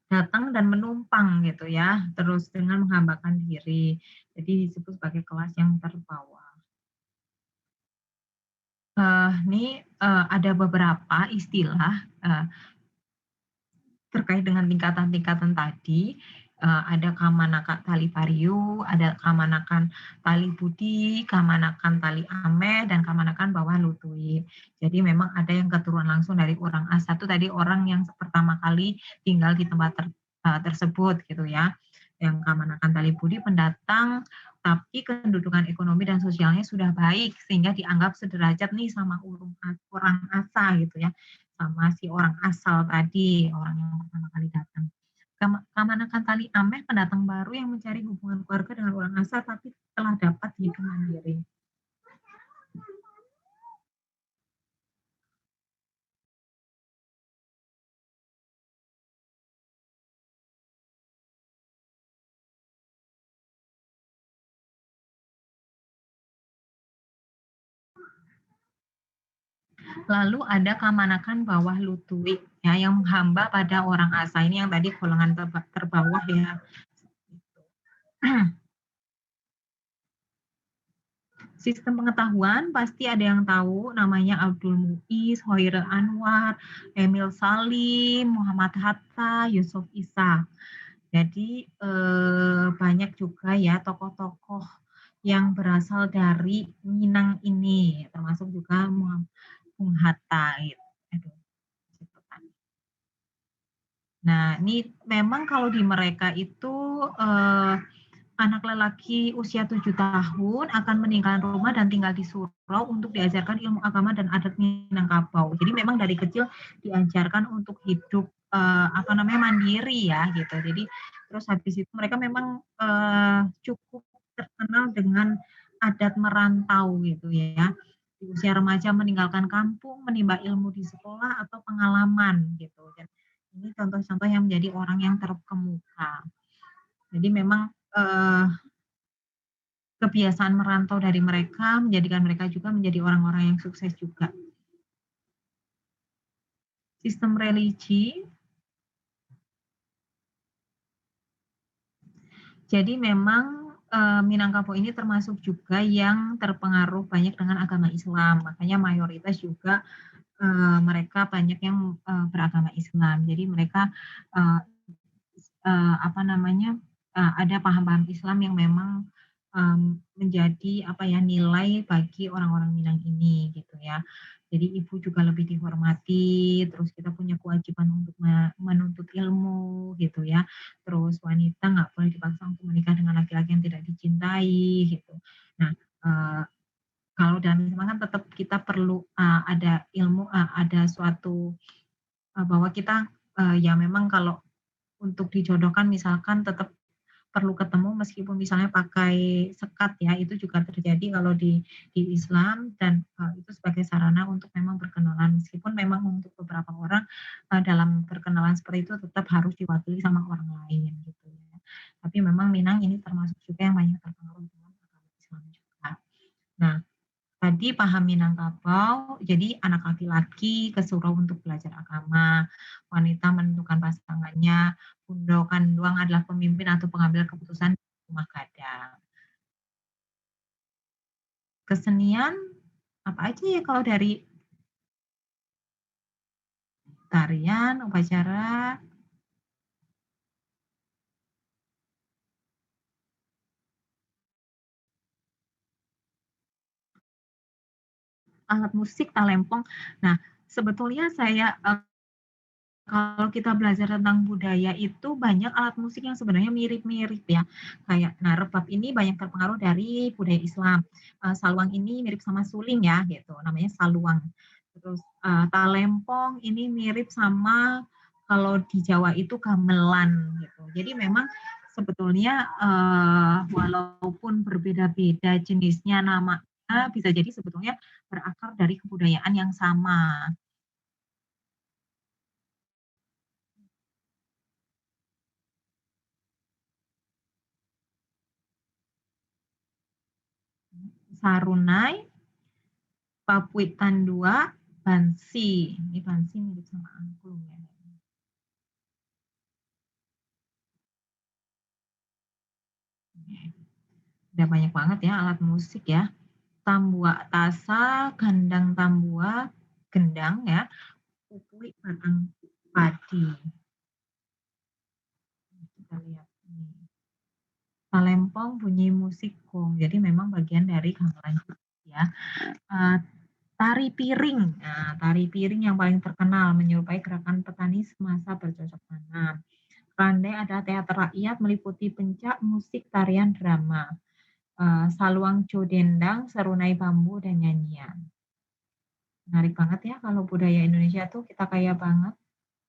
datang dan menumpang gitu ya, terus dengan menghambakan diri. Jadi disebut sebagai kelas yang terbawah. Ini ada beberapa istilah terkait dengan tingkatan-tingkatan tadi. Ada kamanakan tali pariu, ada kamanakan tali budi, kamanakan tali ame, dan kamanakan bawah lutui. Jadi memang ada yang keturunan langsung dari orang asa itu tadi orang yang pertama kali tinggal di tempat tersebut gitu ya. Yang kamanakan tali budi pendatang, tapi kedudukan ekonomi dan sosialnya sudah baik sehingga dianggap sederajat nih sama orang asa gitu ya, sama si orang asal tadi, orang yang pertama kali datang. Kamanakan tali ameh pendatang baru yang mencari hubungan keluarga dengan orang asal tapi telah dapat hidup mandiri. Lalu ada kamanakan bawah lutui ya yang hamba pada orang asa, ini yang tadi golongan terbawah ya. Sistem pengetahuan pasti ada yang tahu namanya Abdul Muiz, Hoiril Anwar, Emil Salim, Muhammad Hatta, Yusuf Isa. Jadi banyak juga ya tokoh-tokoh yang berasal dari Minang ini, termasuk juga Bung Hatta. Gitu. Nah, ini memang kalau di mereka itu anak lelaki usia 7 tahun akan meninggalkan rumah dan tinggal di surau untuk diajarkan ilmu agama dan adat Minangkabau. Jadi memang dari kecil diajarkan untuk hidup mandiri ya gitu. Jadi terus habis itu mereka memang cukup terkenal dengan adat merantau gitu ya. Di usia remaja meninggalkan kampung, menimba ilmu di sekolah atau pengalaman gitu. Dan ini contoh-contoh yang menjadi orang yang terkemuka. Jadi memang kebiasaan merantau dari mereka menjadikan mereka juga menjadi orang-orang yang sukses juga. Sistem religi, jadi memang Minangkabau ini termasuk juga yang terpengaruh banyak dengan agama Islam, makanya mayoritas juga mereka banyak yang beragama Islam. Jadi mereka ada paham-paham Islam yang memang menjadi nilai bagi orang-orang Minang ini gitu ya. Jadi ibu juga lebih dihormati, terus kita punya kewajiban untuk menuntut ilmu gitu ya. Terus wanita nggak boleh dipaksa untuk menikah dengan laki-laki yang tidak dicintai gitu. Nah, kalau dalam Islam kan tetap kita perlu ada ilmu, ada suatu bahwa kita ya memang kalau untuk dijodohkan misalkan tetap perlu ketemu meskipun misalnya pakai sekat ya, itu juga terjadi kalau di Islam dan itu sebagai sarana untuk memang berkenalan. Meskipun memang untuk beberapa orang dalam berkenalan seperti itu tetap harus diwakili sama orang lain gitu ya. Tapi memang Minang ini termasuk juga yang banyak terpengaruh dengan agama Islam juga. Nah, tadi paham Minangkabau, jadi anak laki-laki ke surau untuk belajar agama, wanita menentukan pasangannya, Bundo Kanduang adalah pemimpin atau pengambil keputusan di rumah gadang. Kesenian, apa aja ya kalau dari tarian, upacara, alat musik, talempong. Nah, sebetulnya saya kalau kita belajar tentang budaya itu banyak alat musik yang sebenarnya mirip-mirip ya. Kayak rebab ini banyak terpengaruh dari budaya Islam. Saluang ini mirip sama suling ya gitu, namanya saluang. Terus talempong ini mirip sama kalau di Jawa itu gamelan gitu. Jadi memang sebetulnya walaupun berbeda-beda jenisnya namanya, bisa jadi sebetulnya berakar dari kebudayaan yang sama. Sarunai, Papuitan 2, Bansi. Ini Bansi mirip sama angklung ya. Udah banyak banget ya alat musik ya. Tambua tasa, gandang tambua, gendang ya, pupui batang padi. Kita lihat ini. Talempong bunyi musik gong. Jadi memang bagian dari gamelan ya. Tari piring. Nah, tari piring yang paling terkenal menyerupai gerakan petani semasa bercocok tanam. Randai adalah teater rakyat meliputi pencak, musik, tarian, drama. Saluang Jodendang, serunai bambu, dan nyanyian. Menarik banget ya kalau budaya Indonesia tuh kita kaya banget.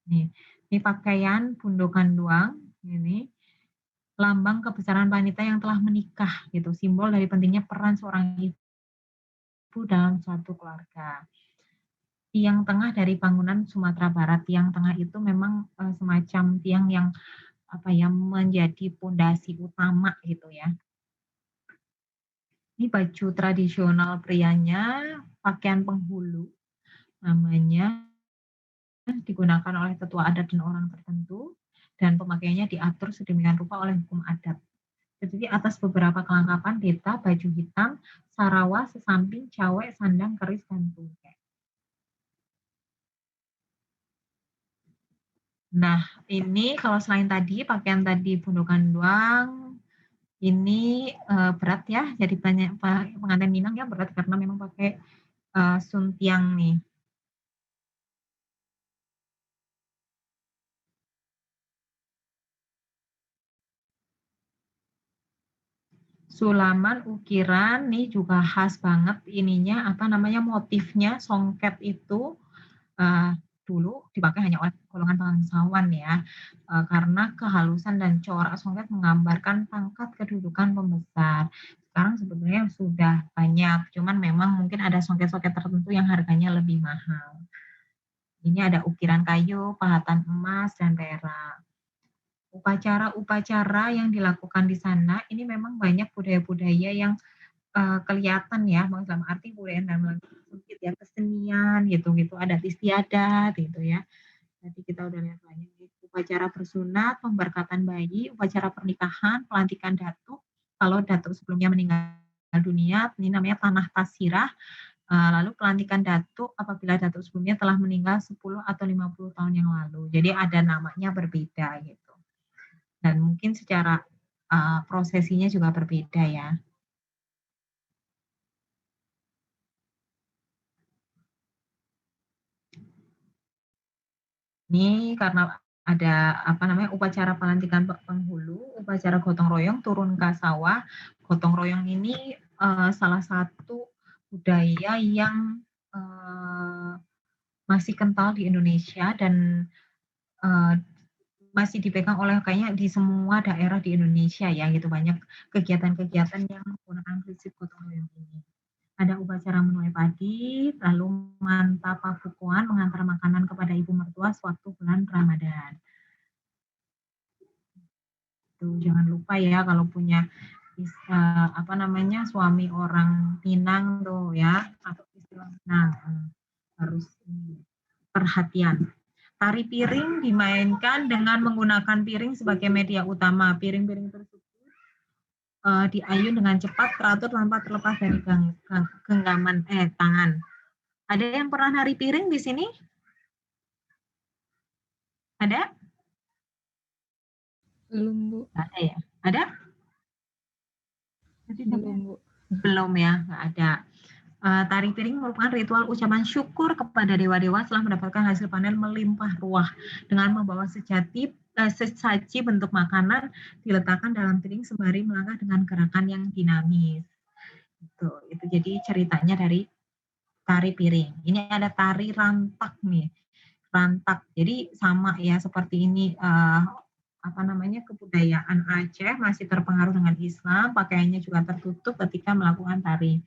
Nih, ini pakaian bundokan doang, ini lambang kebesaran wanita yang telah menikah gitu, simbol dari pentingnya peran seorang ibu dalam suatu keluarga. Tiang tengah dari bangunan Sumatera Barat. Tiang tengah itu memang semacam tiang yang apa ya menjadi pondasi utama gitu ya. Ini baju tradisional prianya, pakaian penghulu namanya, digunakan oleh tetua adat dan orang tertentu, dan pemakaiannya diatur sedemikian rupa oleh hukum adat. Jadi atas beberapa kelengkapan deta, baju hitam, sarawa, sesamping, cawek, sandang, keris, dan tungkek. Nah, ini kalau selain tadi, pakaian tadi bundukan doang, ini berat ya, jadi banyak pengantin Minang ya berat karena memang pakai suntiang nih. Sulaman ukiran nih juga khas banget ininya apa namanya motifnya songket itu dulu dipakai hanya oleh golongan bangsawan ya karena kehalusan dan corak songket menggambarkan pangkat kedudukan pembesar. Sekarang sebetulnya sudah banyak, cuman memang mungkin ada songket-songket tertentu yang harganya lebih mahal. Ini ada ukiran kayu, pahatan emas, dan perak. Upacara-upacara yang dilakukan di sana ini memang banyak budaya-budaya yang kelihatan ya, dalam arti budaya dalam sedikit ya kesenian gitu-gitu, adat istiadat gitu ya. Tadi kita udah lihat banyak upacara bersunat, pemberkatan bayi, upacara pernikahan, pelantikan datuk. Kalau datuk sebelumnya meninggal dunia, ini namanya tanah tasirah. Lalu pelantikan datuk apabila datuk sebelumnya telah meninggal 10 atau 50 tahun yang lalu. Jadi ada namanya berbeda gitu. Dan mungkin secara prosesinya juga berbeda ya. Ini karena ada apa namanya upacara pelantikan penghulu, upacara gotong royong turun ke sawah. Gotong royong ini salah satu budaya yang masih kental di Indonesia dan masih dipegang oleh kayaknya di semua daerah di Indonesia ya gitu, banyak kegiatan-kegiatan yang menggunakan prinsip gotong royong ini. Ada upacara menuai padi, lalu mantap pabukuan mengantar makanan kepada ibu mertua sewaktu bulan Ramadan. Tuh, jangan lupa ya kalau punya apa namanya suami orang Minang tuh ya atau istilah Minang harus perhatian. Tari piring dimainkan dengan menggunakan piring sebagai media utama. Piring-piring tersebut diayun dengan cepat, teratur tanpa terlepas dari genggaman tangan. Ada yang pernah nari piring di sini? Ada? Belum, Bu. Ada ya? Ada? Belum, Bu. Belum ya, nggak ada. Tari piring merupakan ritual ucapan syukur kepada dewa-dewa setelah mendapatkan hasil panen melimpah ruah dengan membawa sesaji bentuk makanan diletakkan dalam piring sembari melangkah dengan gerakan yang dinamis. Itu jadi ceritanya dari tari piring. Ini ada tari rantak nih, rantak. Jadi sama ya seperti ini, kebudayaan Aceh masih terpengaruh dengan Islam, pakaiannya juga tertutup ketika melakukan tari.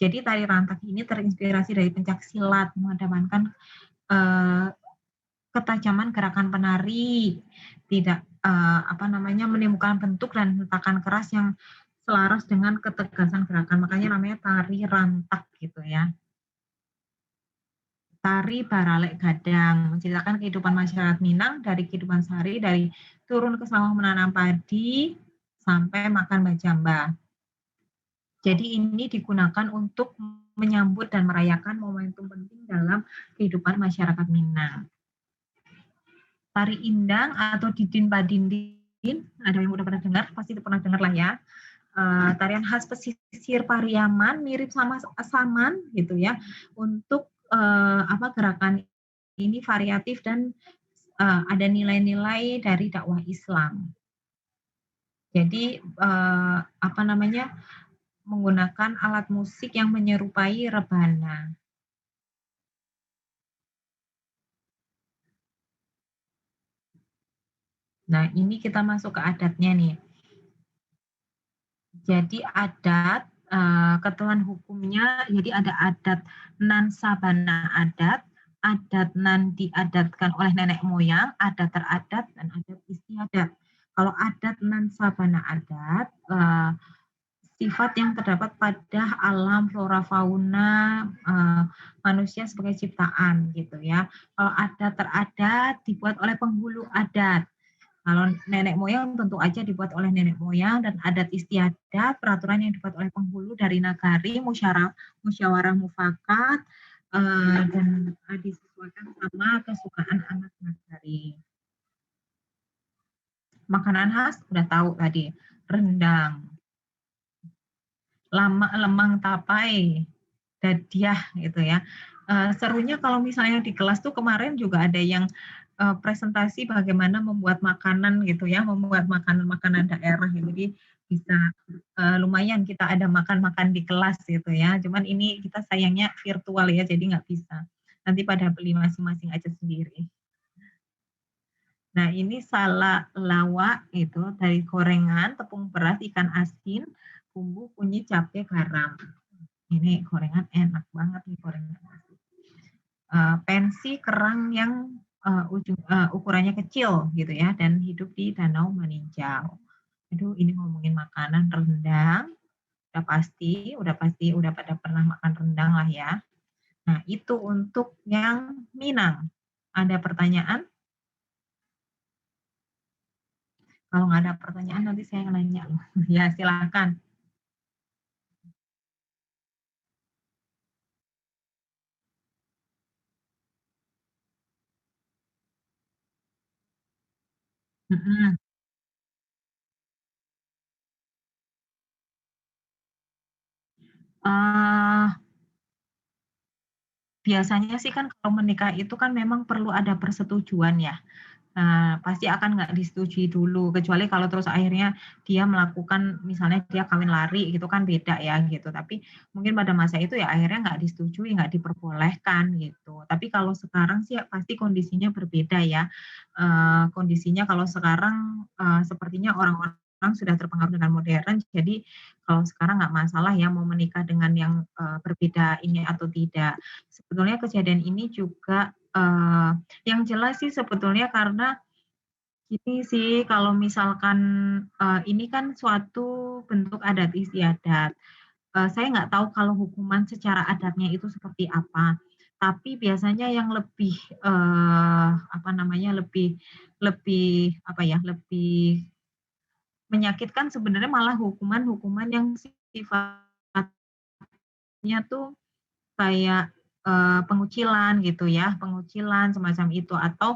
Jadi tari rantak ini terinspirasi dari pencak silat, mengedepankan ketajaman gerakan penari, tidak menimbulkan bentuk dan hentakan keras yang selaras dengan ketegasan gerakan. Makanya namanya tari rantak gitu ya. Tari Baralek Gadang menceritakan kehidupan masyarakat Minang dari kehidupan sehari, dari turun ke sawah menanam padi sampai makan bajamba. Jadi ini digunakan untuk menyambut dan merayakan momentum penting dalam kehidupan masyarakat Minang. Tari Indang atau Didin Padindin, ada yang udah pernah dengar, pasti pernah dengar lah ya. Tarian khas pesisir Pariaman, mirip sama Saman gitu ya. Untuk gerakan ini variatif dan ada nilai-nilai dari dakwah Islam. Jadi menggunakan alat musik yang menyerupai rebana. Nah, ini kita masuk ke adatnya nih. Jadi adat, ketentuan hukumnya, jadi ada adat nan sabana adat nan diadatkan oleh nenek moyang, adat teradat, dan adat istiadat. Kalau adat nan sabana adat, sifat yang terdapat pada alam flora fauna manusia sebagai ciptaan gitu ya. Kalau adat teradat dibuat oleh penghulu adat. Kalau nenek moyang tentu aja dibuat oleh nenek moyang, dan adat istiadat peraturan yang dibuat oleh penghulu dari nagari, musyawarah mufakat, dan disesuaikan sama kesukaan anak nagari. Makanan khas udah tahu tadi, rendang, lemang tapai, dadiah gitu ya. Serunya kalau misalnya di kelas tuh kemarin juga ada yang presentasi bagaimana membuat makanan gitu ya, membuat makanan-makanan daerah gitu. Jadi bisa lumayan kita ada makan-makan di kelas gitu ya. Cuman ini kita sayangnya virtual ya, jadi nggak bisa. Nanti pada beli masing-masing aja sendiri. Nah, ini salak lawak itu dari gorengan, tepung beras, ikan asin, bumbu, kunyit, cabai, garam. Ini gorengan enak banget nih gorengan. Pensi kerang yang ukurannya kecil gitu ya, dan hidup di Danau Meninjau. Aduh, ini ngomongin makanan, rendang, udah pada pernah makan rendang lah ya. Nah, itu untuk yang Minang. Ada pertanyaan? Kalau nggak ada pertanyaan nanti saya nanya. Ya, silakan. Biasanya sih kan kalau menikah itu kan memang perlu ada persetujuan ya. Pasti akan nggak disetujui dulu, kecuali kalau terus akhirnya dia melakukan, misalnya dia kawin lari gitu kan beda ya gitu. Tapi mungkin pada masa itu ya akhirnya nggak disetujui, nggak diperbolehkan gitu. Tapi kalau sekarang sih pasti kondisinya berbeda ya. Kondisinya kalau sekarang sepertinya orang-orang sudah terpengaruh dengan modern, jadi kalau sekarang nggak masalah ya mau menikah dengan yang berbeda ini atau tidak. Sebetulnya kejadian ini juga yang jelas sih sebetulnya karena gini sih, kalau misalkan ini kan suatu bentuk adat istiadat. Saya nggak tahu kalau hukuman secara adatnya itu seperti apa. Tapi biasanya yang lebih lebih lebih lebih menyakitkan sebenarnya malah hukuman-hukuman yang sifatnya tuh kayak pengucilan gitu ya, pengucilan semacam itu, atau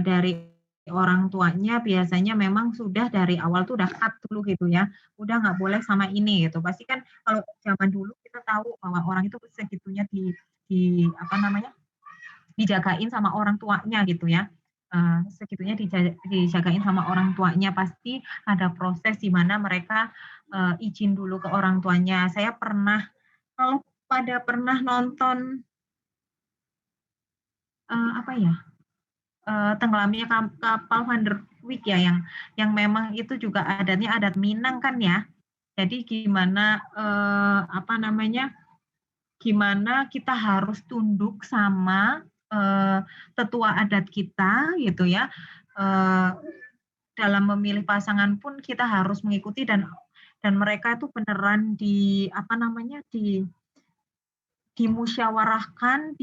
dari orang tuanya biasanya memang sudah dari awal tuh udah cut dulu gitu ya, udah nggak boleh sama ini gitu. Pasti kan kalau zaman dulu kita tahu bahwa orang itu segitunya di dijagain sama orang tuanya gitu ya, segitunya dijagain sama orang tuanya, pasti ada proses di mana mereka izin dulu ke orang tuanya. Saya pernah kalau pada pernah nonton apa ya, tenggelamnya kapal Van der Wijk ya, yang memang itu juga adatnya adat Minang kan ya. Jadi gimana, apa namanya, gimana kita harus tunduk sama, tetua adat kita gitu ya, eee, dalam memilih pasangan pun kita harus mengikuti dan mereka itu beneran apa namanya, dimusyawarahkan,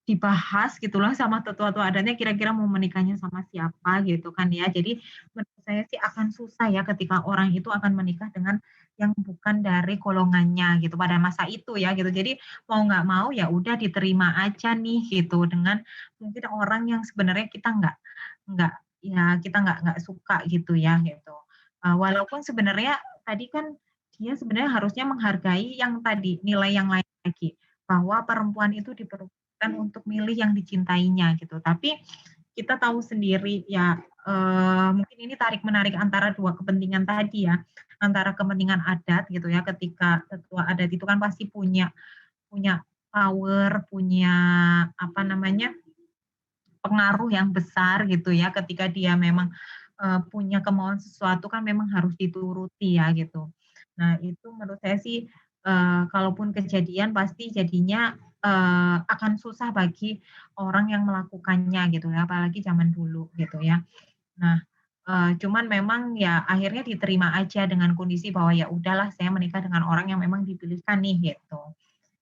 dibahas gitulah sama tetua-tua adatnya kira-kira mau menikahnya sama siapa gitu kan ya. Jadi menurut saya sih akan susah ya ketika orang itu akan menikah dengan yang bukan dari golongannya gitu pada masa itu ya gitu. Jadi mau nggak mau ya udah diterima aja nih gitu dengan mungkin orang yang sebenarnya kita nggak ya kita nggak suka gitu ya gitu. Walaupun sebenarnya tadi kan dia sebenarnya harusnya menghargai yang tadi nilai yang lain lagi bahwa perempuan itu diperlukan untuk milih yang dicintainya gitu. Tapi kita tahu sendiri ya, mungkin ini tarik-menarik antara dua kepentingan tadi ya, antara kepentingan adat gitu ya, ketika tetua adat itu kan pasti punya punya power, punya apa namanya, pengaruh yang besar gitu ya, ketika dia memang, punya kemauan sesuatu kan memang harus dituruti ya gitu. Nah itu menurut saya sih, kalaupun kejadian pasti jadinya, akan susah bagi orang yang melakukannya gitu ya, apalagi zaman dulu gitu ya. Nah, cuman memang ya akhirnya diterima aja dengan kondisi bahwa ya udahlah saya menikah dengan orang yang memang dipilihkan nih gitu.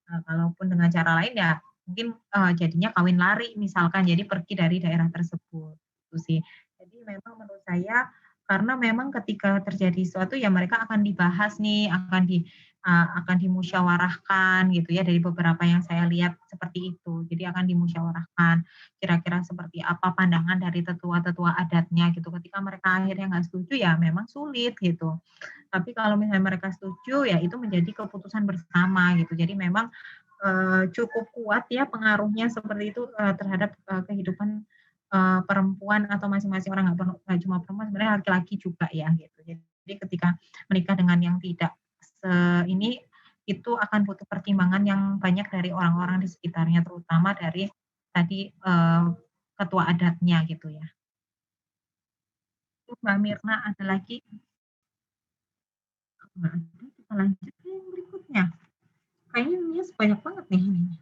Kalaupun dengan cara lain ya mungkin, jadinya kawin lari misalkan, jadi pergi dari daerah tersebut, itu sih. Jadi memang menurut saya, karena memang ketika terjadi sesuatu ya mereka akan dibahas nih, akan dimusyawarahkan gitu ya, dari beberapa yang saya lihat seperti itu. Jadi akan dimusyawarahkan, kira-kira seperti apa pandangan dari tetua-tetua adatnya gitu. Ketika mereka akhirnya nggak setuju ya memang sulit gitu. Tapi kalau misalnya mereka setuju, ya itu menjadi keputusan bersama gitu. Jadi memang, cukup kuat ya pengaruhnya seperti itu, terhadap, kehidupan, perempuan atau masing-masing orang, nggak cuma perempuan, sebenarnya laki-laki juga ya gitu. Jadi ketika menikah dengan yang tidak ini, itu akan butuh pertimbangan yang banyak dari orang-orang di sekitarnya, terutama dari tadi, ketua adatnya gitu ya. Itu Mbak Mirna ada lagi? Nggak ada, kita lanjut ke yang berikutnya. Kayaknya ininya banyak banget nih ininya.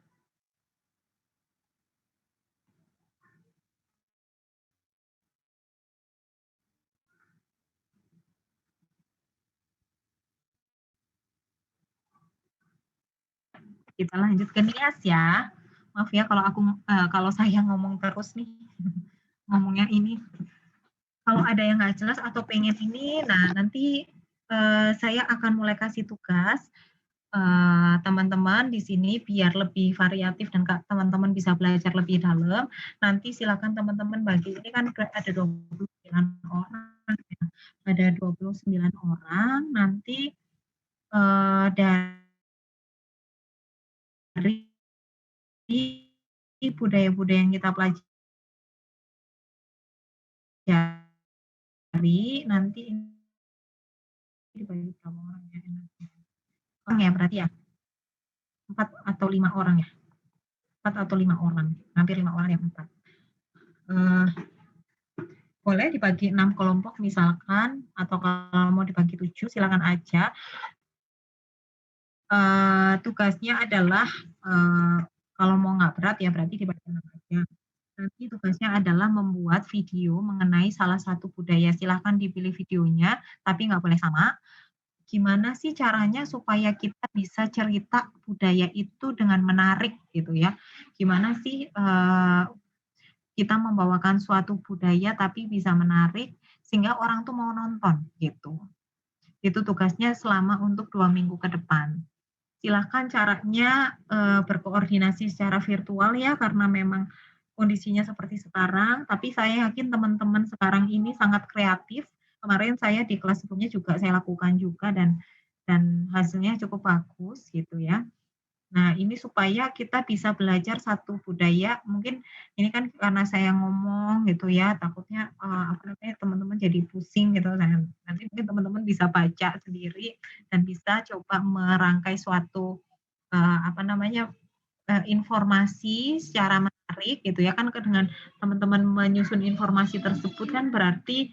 Kita lanjut ke Nias ya. Maaf ya kalau kalau saya ngomong terus nih, ngomongnya ini. Kalau ada yang nggak jelas atau pengen ini, nah nanti, saya akan mulai kasih tugas, teman-teman di sini biar lebih variatif dan teman-teman bisa belajar lebih dalam. Nanti silakan teman-teman bagi, ini kan ada 29 orang ya, ada 29 orang, nanti, dari budaya-budaya yang kita pelajari nanti dibagi berapa orang ya enaknya? Orang ya berarti ya? 4 atau 5 orang ya? 4 atau 5 orang, hampir 5 orang yang 4. Eee, boleh dibagi 6 kelompok misalkan, atau kalau mau dibagi 7 silakan aja. Tugasnya adalah, kalau mau nggak berat ya berarti dibagi 6 aja. Nanti tugasnya adalah membuat video mengenai salah satu budaya, silahkan dipilih videonya, tapi nggak boleh sama. Gimana sih caranya supaya kita bisa cerita budaya itu dengan menarik gitu ya. Gimana sih, kita membawakan suatu budaya tapi bisa menarik sehingga orang tuh mau nonton gitu. Itu tugasnya selama untuk 2 minggu ke depan. Silahkan caranya, berkoordinasi secara virtual ya karena memang kondisinya seperti sekarang, tapi saya yakin teman-teman sekarang ini sangat kreatif. Kemarin saya di kelas sebelumnya juga saya lakukan juga dan hasilnya cukup bagus gitu ya. Nah, ini supaya kita bisa belajar satu budaya, mungkin ini kan karena saya ngomong gitu ya, takutnya, apa namanya, teman-teman jadi pusing gitu. Nah, nanti mungkin teman-teman bisa baca sendiri dan bisa coba merangkai suatu, informasi secara menarik gitu ya kan dengan teman-teman menyusun informasi tersebut kan berarti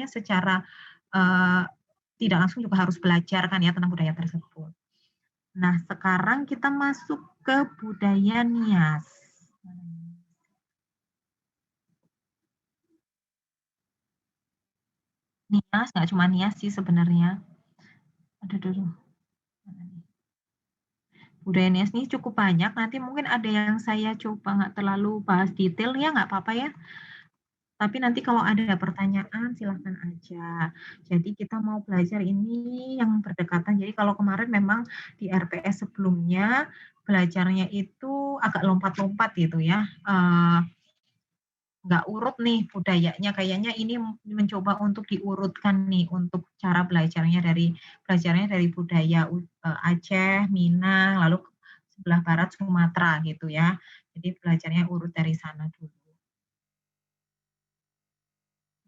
secara tidak langsung juga harus belajar kan ya tentang budaya tersebut. Nah, sekarang kita masuk ke budaya Nias. Nias nggak cuma Nias sih sebenarnya. Aduh. Budaya Nias ini cukup banyak, nanti mungkin ada yang saya coba nggak terlalu bahas detail ya, nggak apa-apa ya. Tapi nanti kalau ada pertanyaan silahkan aja. Jadi kita mau belajar ini yang berdekatan. Jadi kalau kemarin memang di RPS sebelumnya belajarnya itu agak lompat-lompat gitu ya. Nggak urut nih budayanya. Kayaknya ini mencoba untuk diurutkan nih untuk cara belajarnya dari budaya Aceh, Minang, lalu sebelah barat Sumatera gitu ya. Jadi belajarnya urut dari sana dulu.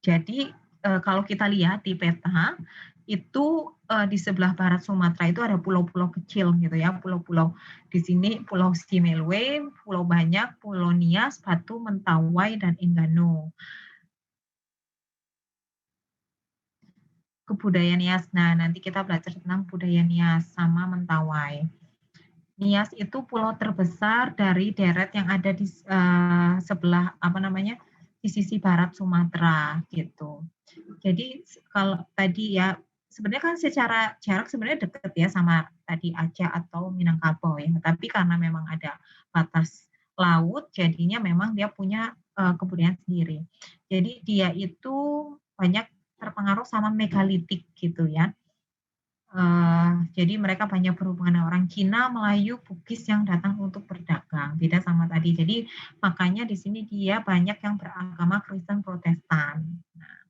Jadi kalau kita lihat di peta itu di sebelah barat Sumatera itu ada pulau-pulau kecil gitu ya, pulau-pulau di sini Pulau Simeluwe, Pulau Banyak, Pulau Nias, Batu, Mentawai, dan Enggano. Kebudayaan Nias. Nah, nanti kita belajar tentang budaya Nias sama Mentawai. Nias itu pulau terbesar dari deret yang ada di sebelah di sisi barat Sumatera gitu. Jadi kalau tadi ya sebenarnya kan secara jarak sebenarnya dekat ya sama tadi Aceh atau Minangkabau ya. Tapi karena memang ada batas laut, jadinya memang dia punya kebudayaan sendiri. Jadi dia itu banyak terpengaruh sama megalitik gitu ya. Jadi mereka banyak berhubungan dengan orang Cina, Melayu, Bugis yang datang untuk berdagang. Beda sama tadi. Jadi makanya di sini dia banyak yang beragama Kristen Protestan. Nah,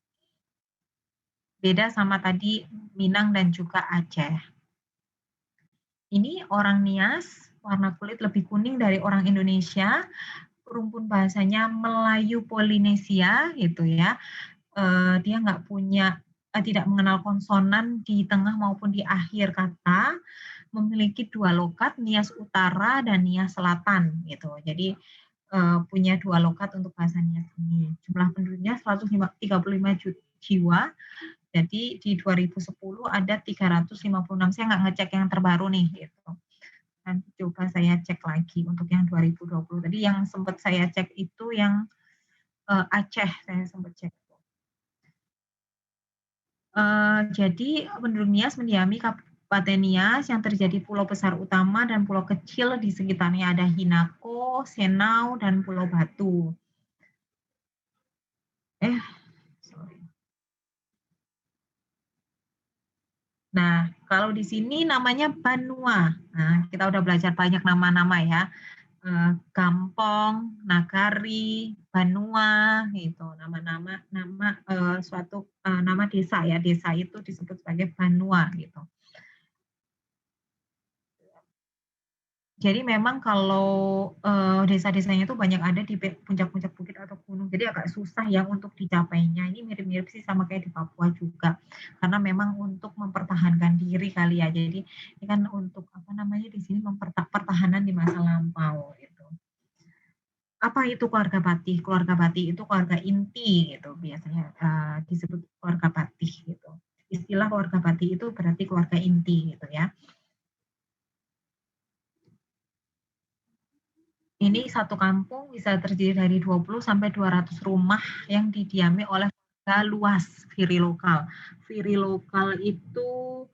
beda sama tadi Minang dan juga Aceh. Ini orang Nias, warna kulit lebih kuning dari orang Indonesia, rumpun bahasanya Melayu Polinesia gitu ya. Dia nggak punya tidak mengenal konsonan di tengah maupun di akhir kata, memiliki 2 lokat, Nias Utara dan Nias Selatan gitu. Jadi punya 2 lokat untuk bahasa Nias ini. Jumlah penduduknya 135 jiwa. Jadi di 2010 ada 356. Saya nggak ngecek yang terbaru nih gitu. Nanti coba saya cek lagi untuk yang 2020. Tadi yang sempat saya cek itu yang Aceh saya sempat cek. Jadi penduduk Nias mendiami Kabupaten Nias yang terjadi pulau besar utama dan pulau kecil di sekitarnya ada Hinako, Senau, dan Pulau Batu. Sorry. Nah, kalau di sini namanya Banua. Nah, kita udah belajar banyak nama-nama ya. Gampong, Nagari, Banua, gitu. Nama suatu nama desa ya. Desa itu disebut sebagai Banua gitu. Jadi memang kalau desa-desanya itu banyak ada di puncak-puncak bukit atau gunung, jadi agak susah ya untuk dicapainya. Ini mirip-mirip sih sama kayak di Papua juga, karena memang untuk mempertahankan diri kali ya. Jadi ini kan untuk di sini pertahanan di masa lampau gitu. Apa itu keluarga Patih? Keluarga Patih itu keluarga inti gitu biasanya disebut keluarga Patih gitu. Istilah keluarga Patih itu berarti keluarga inti gitu ya. Ini satu kampung bisa terdiri dari 20 sampai 200 rumah yang didiami oleh warga luas Viri lokal. Viri lokal itu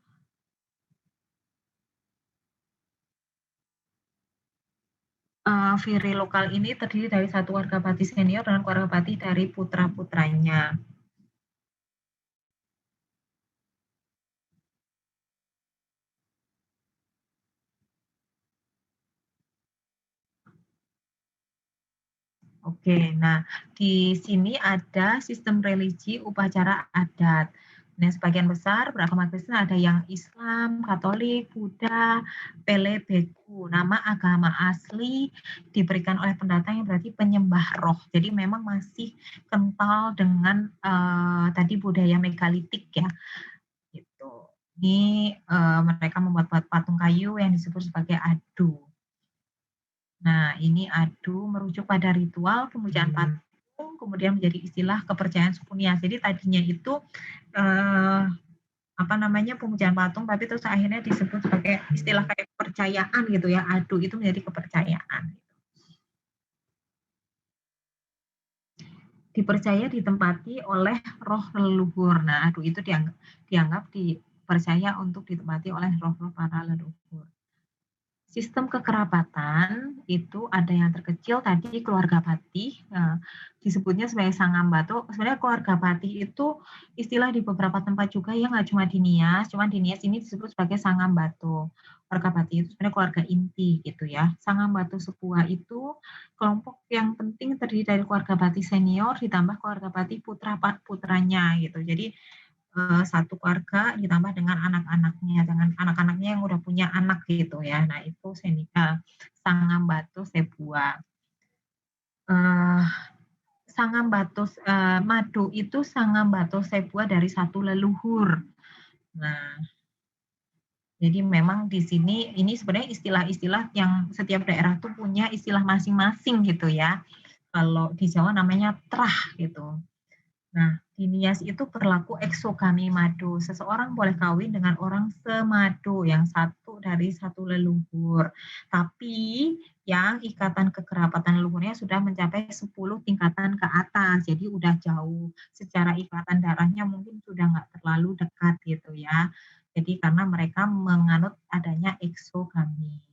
Viri lokal ini terdiri dari satu warga Pati senior dan warga Pati dari putra-putranya. Oke, nah di sini ada sistem religi upacara adat. Nah, sebagian besar beragama Kristen ada yang Islam, Katolik, Buddha, Pele, Beku. Nama agama asli diberikan oleh pendatang yang berarti penyembah roh. Jadi memang masih kental dengan tadi budaya megalitik ya. Gitu. Ini mereka membuat patung kayu yang disebut sebagai adu. Nah, ini adu merujuk pada ritual pemujaan patung, kemudian menjadi istilah kepercayaan suku Nias. Jadi tadinya itu pemujaan patung, tapi terus akhirnya disebut sebagai istilah kayak kepercayaan gitu ya. Adu itu menjadi kepercayaan. Dipercaya ditempati oleh roh leluhur. Nah, adu itu dianggap dipercaya untuk ditempati oleh roh-roh para leluhur. Sistem kekerabatan itu ada yang terkecil tadi keluarga Patih, disebutnya sebagai Sangambatu. Sebenarnya keluarga Patih itu istilah di beberapa tempat juga ya, nggak cuma di Nias, cuma di Nias ini disebut sebagai Sangambatu. Keluarga Patih itu sebenarnya keluarga inti gitu ya. Sangambatu Sepuha itu kelompok yang penting terdiri dari keluarga Patih senior ditambah keluarga Patih putranya gitu. Jadi satu keluarga ditambah dengan anak-anaknya, dengan anak-anaknya yang udah punya anak gitu ya. Nah itu Sangambatu Sepuha. Sangambatu Madu itu Sangambatu Sepuha dari satu leluhur. Nah, jadi memang di sini ini sebenarnya istilah-istilah yang setiap daerah tuh punya istilah masing-masing gitu ya. Kalau di Jawa namanya trah gitu. Nah, di Nias itu berlaku eksogami madu. Seseorang boleh kawin dengan orang semadu yang satu dari satu leluhur. Tapi yang ikatan kekerabatan leluhurnya sudah mencapai 10 tingkatan ke atas. Jadi udah jauh. Secara ikatan darahnya mungkin sudah nggak terlalu dekat gitu ya. Jadi karena mereka menganut adanya eksogami.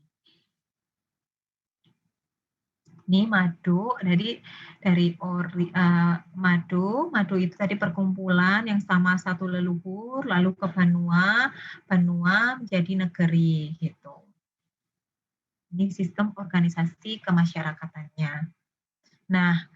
Ini madu, jadi dari madu itu tadi perkumpulan yang sama satu leluhur, lalu ke Banua, Banua menjadi negeri gitu. Ini sistem organisasi kemasyarakatannya. Nah,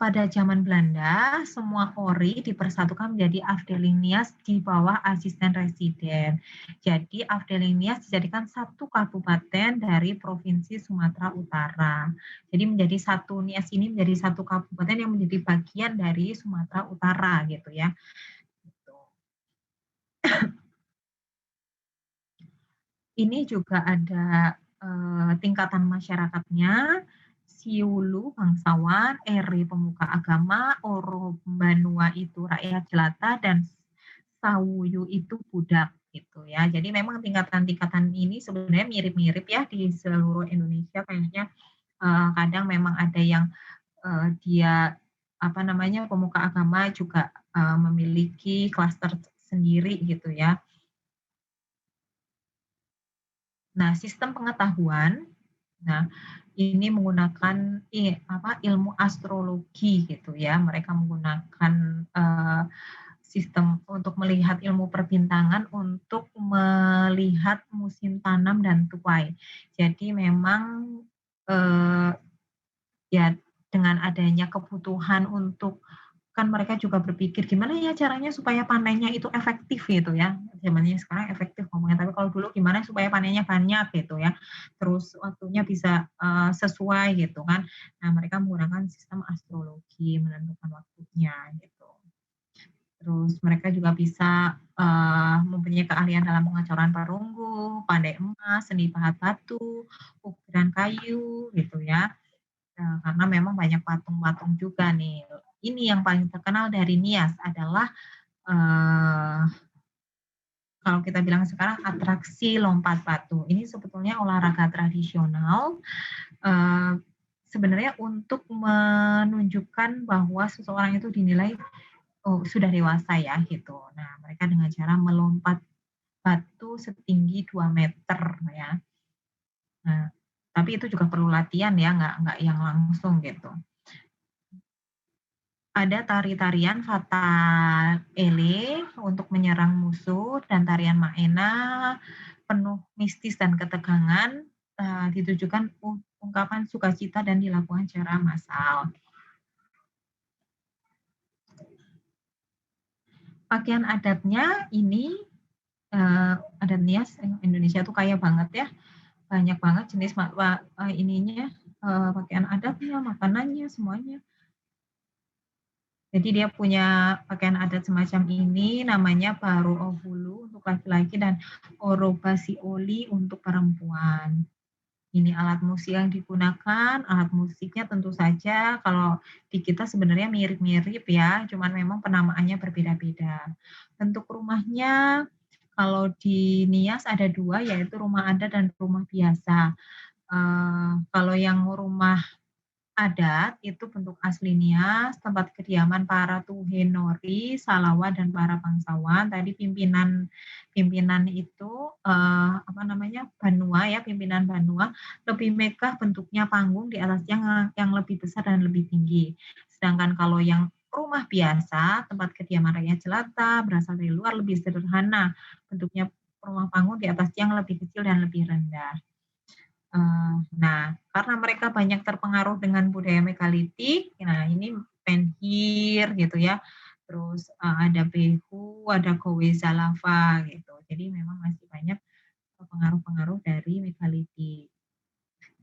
pada zaman Belanda, semua ori dipersatukan menjadi afdeling Nias di bawah asisten residen. Jadi afdeling Nias dijadikan satu kabupaten dari Provinsi Sumatera Utara. Jadi menjadi satu Nias ini menjadi satu kabupaten yang menjadi bagian dari Sumatera Utara gitu ya. Ini juga ada tingkatan masyarakatnya. Siulu bangsawan, Eri pemuka agama, Oro Banua itu rakyat jelata, dan Sawuyu itu budak gitu ya. Jadi memang tingkatan-tingkatan ini sebenarnya mirip-mirip ya di seluruh Indonesia kayaknya. Kadang memang ada yang dia pemuka agama juga memiliki klaster sendiri gitu ya. Nah, sistem pengetahuan, nah ini menggunakan ilmu astrologi gitu ya. Mereka menggunakan sistem untuk melihat ilmu perbintangan untuk melihat musim tanam dan tuai. Jadi memang ya dengan adanya kebutuhan untuk kan mereka juga berpikir gimana ya caranya supaya panennya itu efektif gitu ya. Zamannya sekarang efektif ngomongnya, tapi kalau dulu gimana supaya panennya banyak gitu ya. Terus waktunya bisa sesuai gitu kan. Nah, mereka menggunakan sistem astrologi menentukan waktunya gitu. Terus mereka juga bisa mempunyai keahlian dalam pengecoran perunggu, pandai emas, seni pahat batu, ukiran kayu gitu ya. Karena memang banyak patung-patung juga nih. Ini yang paling terkenal dari Nias adalah kalau kita bilang sekarang atraksi lompat batu. Ini sebetulnya olahraga tradisional sebenarnya untuk menunjukkan bahwa seseorang itu dinilai sudah dewasa ya gitu. Nah, mereka dengan cara melompat batu setinggi 2 meter ya. Nah, tapi itu juga perlu latihan ya, nggak yang langsung gitu. Ada tari-tarian Ele untuk menyerang musuh, dan tarian Maena penuh mistis dan ketegangan, ditujukan ungkapan sukacita dan dilakukan secara massal. Pakaian adatnya ini, adat Nias Indonesia tuh kaya banget ya, banyak banget jenis pakaian adatnya, makanannya, semuanya. Jadi dia punya pakaian adat semacam ini, namanya Baru Ohulu untuk laki-laki dan Orobasioli untuk perempuan. Ini alat musik yang digunakan, alat musiknya tentu saja kalau di kita sebenarnya mirip-mirip ya, cuman memang penamaannya berbeda-beda. Bentuk rumahnya kalau di Nias ada 2, yaitu rumah adat dan rumah biasa. Kalau yang rumah adat itu bentuk asli Nias, tempat kediaman para Tuhenori, Salawa, dan para bangsawan. Tadi pimpinan itu Banua ya, pimpinan Banua lebih megah bentuknya panggung di atas yang lebih besar dan lebih tinggi. Sedangkan kalau yang rumah biasa, tempat kediaman rakyat jelata berasal dari luar lebih sederhana, bentuknya rumah panggung di atas yang lebih kecil dan lebih rendah. Nah, karena mereka banyak terpengaruh dengan budaya megalitik, nah ini penhir gitu ya, terus ada behu, ada kowe zalafa gitu. Jadi memang masih banyak pengaruh-pengaruh dari megalitik.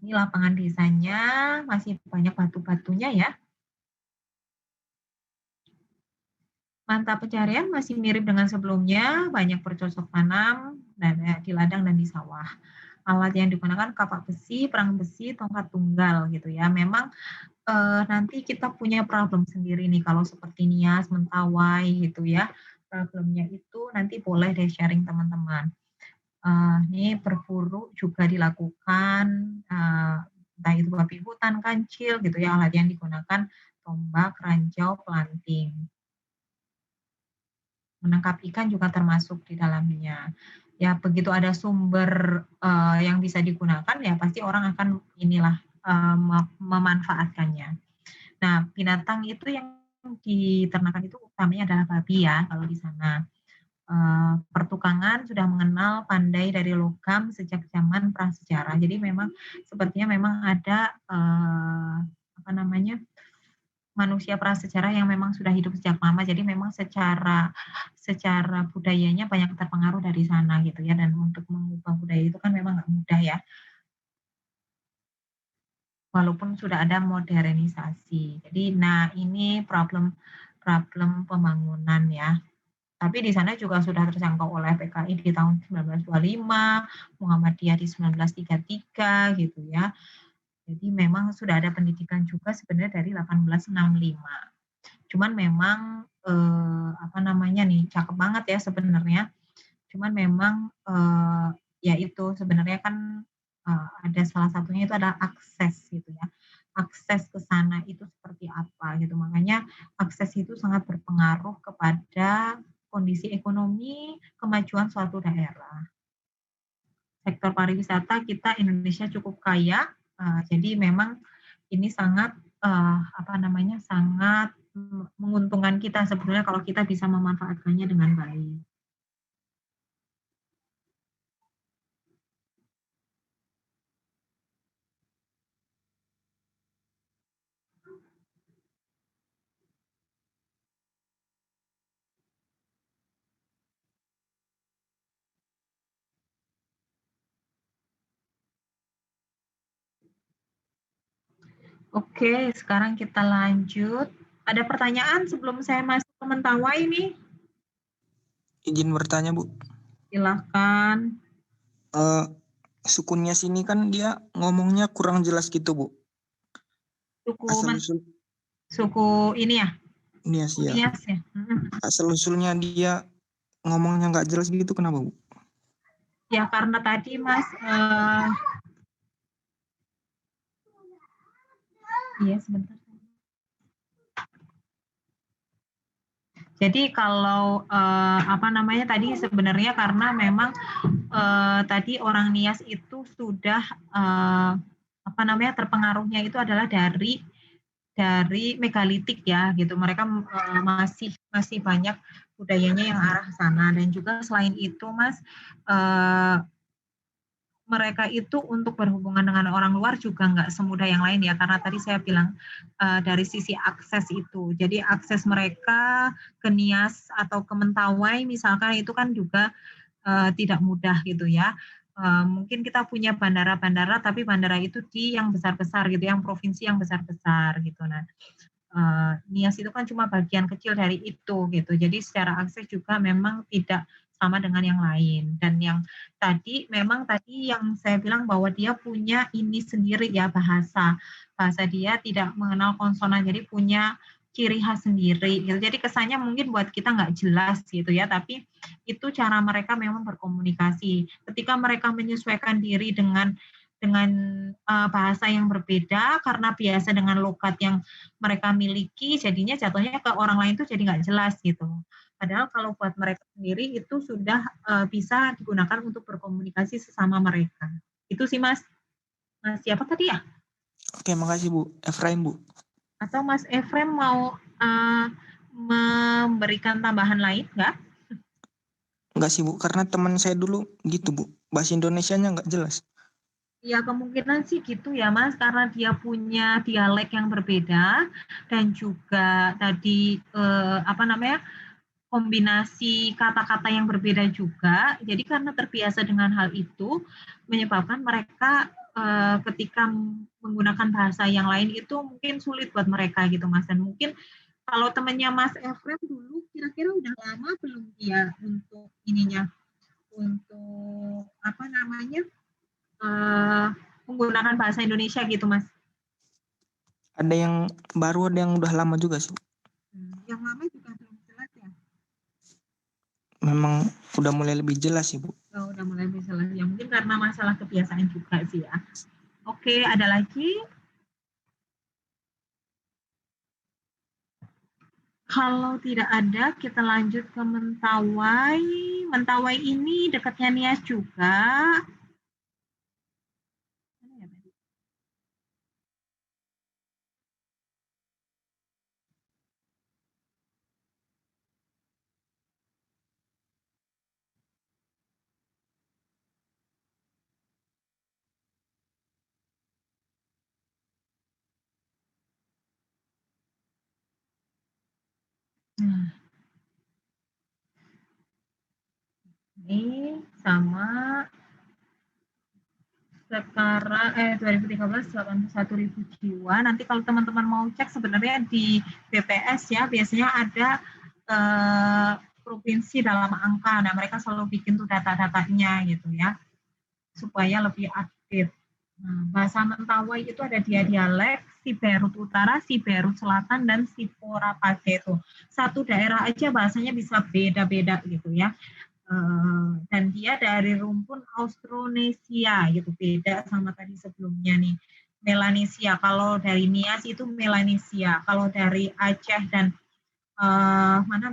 Ini lapangan desanya masih banyak batu-batunya ya. Manta pencarian masih mirip dengan sebelumnya, banyak bercocok tanam di ladang dan di sawah. Alat yang digunakan kapak besi, perang besi, tongkat tunggal gitu ya. Memang nanti kita punya problem sendiri nih kalau seperti Nias, Mentawai gitu ya. Problemnya itu nanti boleh deh sharing teman-teman. Ini berburu juga dilakukan, entah itu babi hutan, kancil gitu ya, alat yang digunakan tombak, ranjau, pelanting. Menangkap ikan juga termasuk di dalamnya. Ya begitu ada sumber yang bisa digunakan ya pasti orang akan memanfaatkannya. Nah binatang itu yang diternakan itu utamanya adalah babi ya kalau di sana. Pertukangan sudah mengenal pandai dari logam sejak zaman prasejarah. Jadi memang sepertinya memang ada manusia prasejarah yang memang sudah hidup sejak lama. Jadi memang secara budayanya banyak terpengaruh dari sana gitu ya. Dan untuk mengubah budaya itu kan memang nggak mudah ya. Walaupun sudah ada modernisasi. Jadi nah ini problem pembangunan ya. Tapi di sana juga sudah terjangkau oleh PKI di tahun 1925, Muhammadiyah di 1933 gitu ya. Jadi memang sudah ada pendidikan juga sebenarnya dari 1865. Cuman memang cakep banget ya sebenarnya. Cuman memang ya itu sebenarnya kan ada salah satunya itu adalah akses gitu ya. Akses ke sana itu seperti apa gitu. Makanya akses itu sangat berpengaruh kepada kondisi ekonomi, kemajuan suatu daerah. Sektor pariwisata kita Indonesia cukup kaya, jadi memang ini sangat sangat menguntungkan kita sebetulnya kalau kita bisa memanfaatkannya dengan baik. Oke, sekarang kita lanjut. Ada pertanyaan sebelum saya masuk ke Mentawai ini? Izin bertanya, Bu. Silahkan. Sukunya sini kan dia ngomongnya kurang jelas gitu, Bu. Suku ini ya? Nias ya. Nias ya. Asal-usulnya dia ngomongnya nggak jelas gitu, kenapa, Bu? Ya karena tadi Mas, iya sebentar. Jadi kalau tadi sebenarnya karena memang tadi orang Nias itu sudah terpengaruhnya itu adalah dari megalitik ya gitu. Mereka masih banyak budayanya yang arah sana dan juga selain itu Mas mereka itu untuk berhubungan dengan orang luar juga nggak semudah yang lain ya, karena tadi saya bilang dari sisi akses itu. Jadi akses mereka ke Nias atau ke Mentawai misalkan itu kan juga tidak mudah gitu ya. Mungkin kita punya bandara-bandara, tapi bandara itu di yang besar-besar gitu, yang provinsi yang besar-besar gitu. Nah, Nias itu kan cuma bagian kecil dari itu gitu. Jadi secara akses juga memang tidak sama dengan yang lain. Dan yang tadi memang tadi yang saya bilang bahwa dia punya ini sendiri ya bahasa dia tidak mengenal konsonan, jadi punya ciri khas sendiri gitu. Jadi kesannya mungkin buat kita nggak jelas gitu ya, tapi itu cara mereka memang berkomunikasi. Ketika mereka menyesuaikan diri dengan bahasa yang berbeda karena biasa dengan logat yang mereka miliki, jadinya jatuhnya ke orang lain tuh jadi nggak jelas gitu. Padahal kalau buat mereka sendiri itu sudah bisa digunakan untuk berkomunikasi sesama mereka. Itu sih Mas. Mas siapa tadi ya? Oke, makasih Bu. Efraim Bu. Atau Mas Efrem mau memberikan tambahan lain nggak? Enggak sih Bu, karena teman saya dulu gitu Bu. Bahasa Indonesianya nggak jelas. Ya kemungkinan sih gitu ya Mas, karena dia punya dialek yang berbeda dan juga tadi kombinasi kata-kata yang berbeda juga. Jadi karena terbiasa dengan hal itu menyebabkan mereka ketika menggunakan bahasa yang lain itu mungkin sulit buat mereka gitu Mas. Dan mungkin kalau temannya Mas Efrem dulu kira-kira udah lama belum dia untuk ininya untuk menggunakan bahasa Indonesia gitu Mas. Ada yang baru, ada yang udah lama juga sih. Yang lama juga belum jelas ya. Memang udah mulai lebih jelas sih Bu. Oh, udah mulai lebih jelas ya. Mungkin karena masalah kebiasaan juga sih ya. Oke, ada lagi? Kalau tidak ada, kita lanjut ke Mentawai. Mentawai ini dekatnya Nias juga. Nah, ini sama sekarang 2013 81.000 jiwa. Nanti kalau teman-teman mau cek sebenarnya di BPS ya biasanya ada provinsi dalam angka. Nah mereka selalu bikin tuh data-datanya gitu ya supaya lebih update. Nah, bahasa Mentawai itu ada dialek Siberut Utara, Siberut Selatan, dan Sipora Page itu. Satu daerah aja bahasanya bisa beda-beda gitu ya. Dan dia dari rumpun Austronesia gitu, beda sama tadi sebelumnya nih Melanesia. Kalau dari Nias itu Melanesia, kalau dari Aceh dan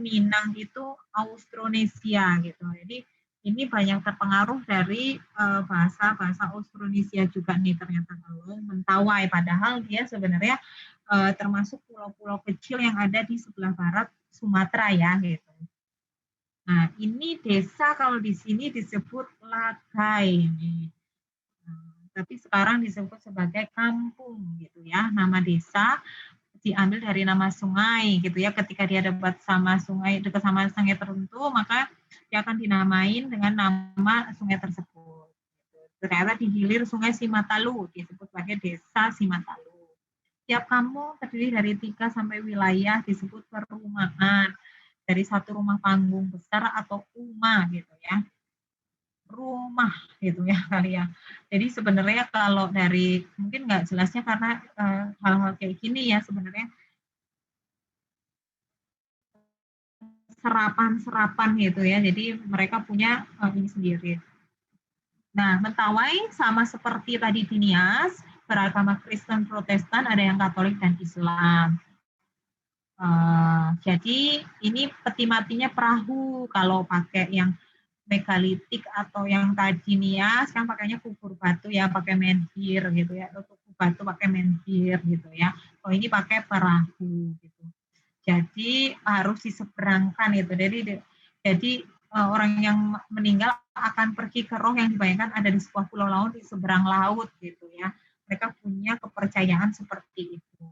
Minang itu Austronesia gitu. Jadi ini banyak terpengaruh dari bahasa-bahasa Austronesia juga nih ternyata kalau Mentawai, padahal dia sebenarnya termasuk pulau-pulau kecil yang ada di sebelah barat Sumatera ya gitu. Nah, ini desa kalau di sini disebut Lagai. Tapi sekarang disebut sebagai kampung gitu ya. Nama desa diambil dari nama sungai gitu ya. Ketika dia dekat sama sungai tertentu, maka dia akan dinamain dengan nama sungai tersebut. Ternyata di hilir sungai Simatalu disebut sebagai desa Simatalu. Tiap kampung terdiri dari 3 sampai wilayah disebut perumahan. Dari satu rumah panggung besar atau rumah gitu ya. Rumah gitu ya kali ya. Jadi sebenarnya kalau dari mungkin nggak jelasnya karena hal-hal kayak gini ya sebenarnya serapan-serapan gitu ya. Jadi mereka punya ini sendiri. Nah, Mentawai sama seperti tadi di Nias, beragama Kristen Protestan, ada yang Katolik dan Islam. Jadi ini peti matinya perahu kalau pakai yang megalitik atau yang tadi Nias kan pakainya kubur batu ya, pakai menhir gitu ya, atau kubur batu pakai menhir gitu ya. Oh ini pakai perahu gitu. Jadi harus diseberangkan itu. Jadi orang yang meninggal akan pergi ke roh yang dibayangkan ada di sebuah pulau laut di seberang laut gitu ya. Mereka punya kepercayaan seperti itu.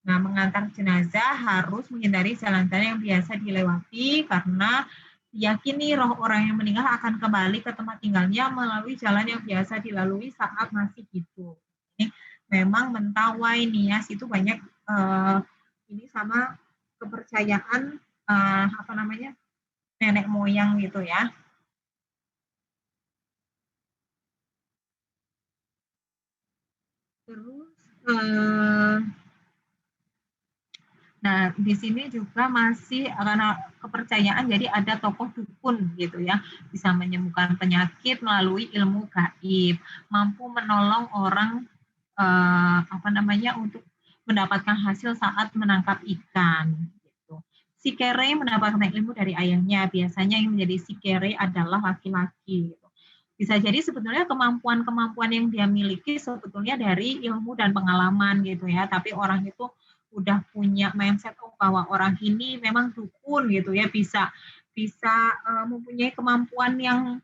Nah, mengantar jenazah harus menghindari jalan-jalan yang biasa dilewati karena diyakini roh orang yang meninggal akan kembali ke tempat tinggalnya melalui jalan yang biasa dilalui saat masih hidup. Ini memang Mentawai, Nias itu banyak ini sama kepercayaan apa namanya nenek moyang gitu ya. Terus nah, di sini juga masih karena kepercayaan, jadi ada tokoh dukun gitu ya, bisa menyembuhkan penyakit melalui ilmu gaib, mampu menolong orang apa namanya untuk mendapatkan hasil saat menangkap ikan. Gitu. Si kere mendapatkan ilmu dari ayahnya, biasanya yang menjadi si kere adalah laki-laki. Gitu. Bisa jadi sebetulnya kemampuan-kemampuan yang dia miliki sebetulnya dari ilmu dan pengalaman gitu ya, tapi orang itu udah punya mindset bahwa orang ini memang dukun gitu ya, bisa bisa mempunyai kemampuan yang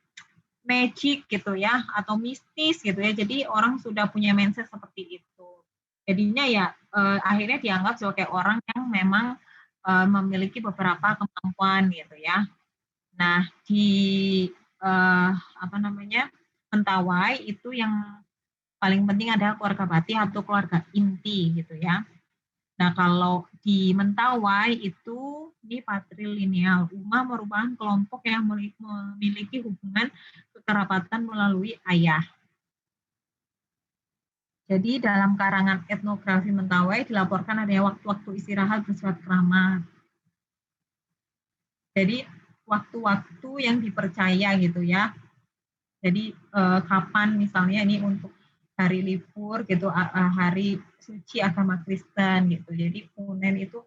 magic gitu ya atau mistis gitu ya. Jadi orang sudah punya mindset seperti itu. Jadinya ya akhirnya dianggap sebagai orang yang memang memiliki beberapa kemampuan gitu ya. Nah, di apa namanya? Mentawai itu yang paling penting adalah keluarga bati atau keluarga inti gitu ya. Nah, kalau di Mentawai itu ini patrilineal. Umah merupakan kelompok yang memiliki hubungan kekerabatan melalui ayah. Jadi dalam karangan etnografi Mentawai dilaporkan adanya waktu-waktu istirahat bersifat keramat. Jadi waktu-waktu yang dipercaya gitu ya. Jadi kapan misalnya ini untuk hari libur gitu, hari suci agama Kristen gitu. Jadi Punen itu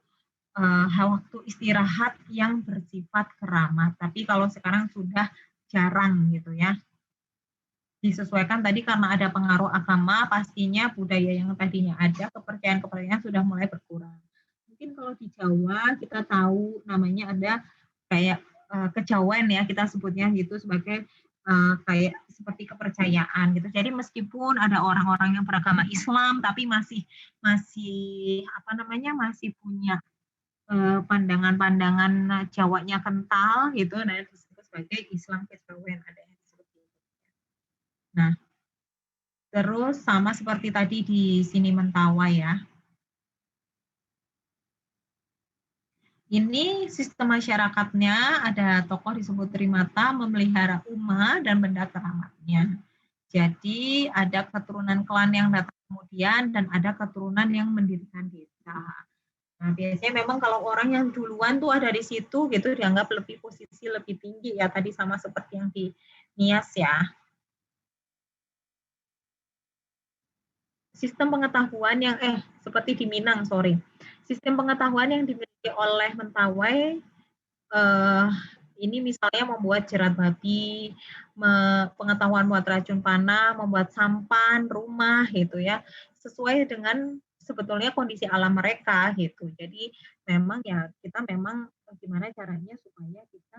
waktu istirahat yang bersifat keramat. Tapi kalau sekarang sudah jarang gitu ya. Disesuaikan tadi karena ada pengaruh agama, pastinya budaya yang tadinya ada, kepercayaan-kepercayaan sudah mulai berkurang. Mungkin kalau di Jawa kita tahu namanya ada kayak kejawen ya, kita sebutnya gitu sebagai kayak seperti kepercayaan gitu. Jadi meskipun ada orang-orang yang beragama Islam tapi masih apa namanya masih punya pandangan-pandangan Jawanya kental gitu, nah itu disebut sebagai Islam kejawen, ada yang seperti itu. Nah, terus sama seperti tadi di sini Mentawai ya. Ini sistem masyarakatnya, ada tokoh disebut Trimata memelihara umma dan benda keramatnya. Jadi ada keturunan klan yang datang kemudian dan ada keturunan yang mendirikan desa. Nah, biasanya memang kalau orang yang duluan tuh ada di situ gitu dianggap lebih posisi lebih tinggi ya, tadi sama seperti yang di Nias ya. Sistem pengetahuan yang seperti di Minang, sorry. Sistem pengetahuan yang dimiliki oleh Mentawai ini misalnya membuat jerat babi, pengetahuan buat racun panah, membuat sampan, rumah gitu ya, sesuai dengan sebetulnya kondisi alam mereka gitu. Jadi memang ya kita memang gimana caranya supaya kita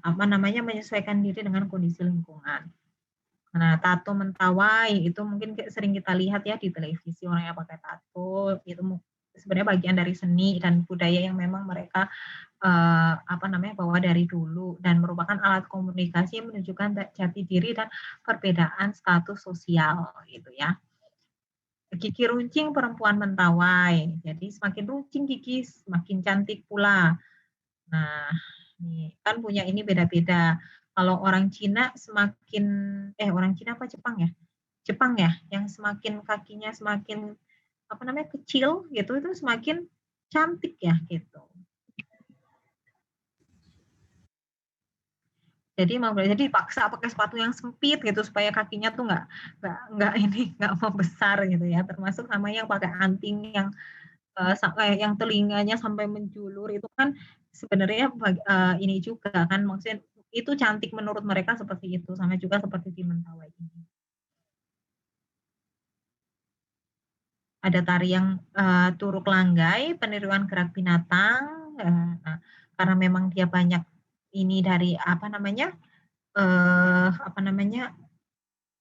apa namanya menyesuaikan diri dengan kondisi lingkungan. Nah, tato Mentawai itu mungkin sering kita lihat ya di televisi orang yang pakai tato, itu sebenarnya bagian dari seni dan budaya yang memang mereka apa namanya bawa dari dulu dan merupakan alat komunikasi yang menunjukkan jati diri dan perbedaan status sosial gitu ya. Gigi runcing perempuan Mentawai. Jadi semakin runcing gigi semakin cantik pula. Nah, nih kan punya ini beda-beda. Kalau orang Cina semakin orang Cina apa Jepang ya? Jepang ya, yang semakin kakinya semakin apa namanya kecil gitu itu semakin cantik ya gitu. Jadi dipaksa pakai sepatu yang sempit gitu supaya kakinya tuh nggak membesar gitu ya. Termasuk sama yang pakai anting yang yang telinganya sampai menjulur itu kan sebenarnya ini juga kan maksudnya itu cantik menurut mereka seperti itu, sama juga seperti di Mentawai ini. Ada tarian Turuk Langgai, peniruan gerak binatang, karena memang dia banyak ini dari apa namanya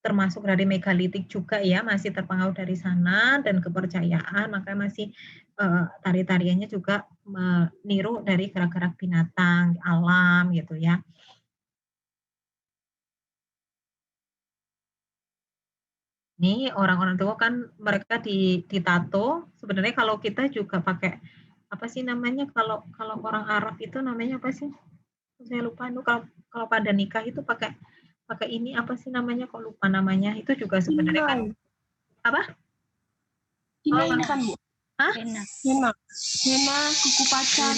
termasuk dari megalitik juga ya, masih terpengaruh dari sana dan kepercayaan, maka masih tari-tariannya juga meniru dari gerak-gerak binatang, alam gitu ya. Nih orang-orang tua kan mereka ditato, sebenarnya kalau kita juga pakai, apa sih namanya, kalau kalau orang Arab itu namanya apa sih? Saya lupa itu kalau kalau pada nikah itu pakai pakai ini apa sih namanya, kok lupa namanya, itu juga sebenarnya kan apa? Hina Oh, ini kan Bu. hah? Hena kuku pacar.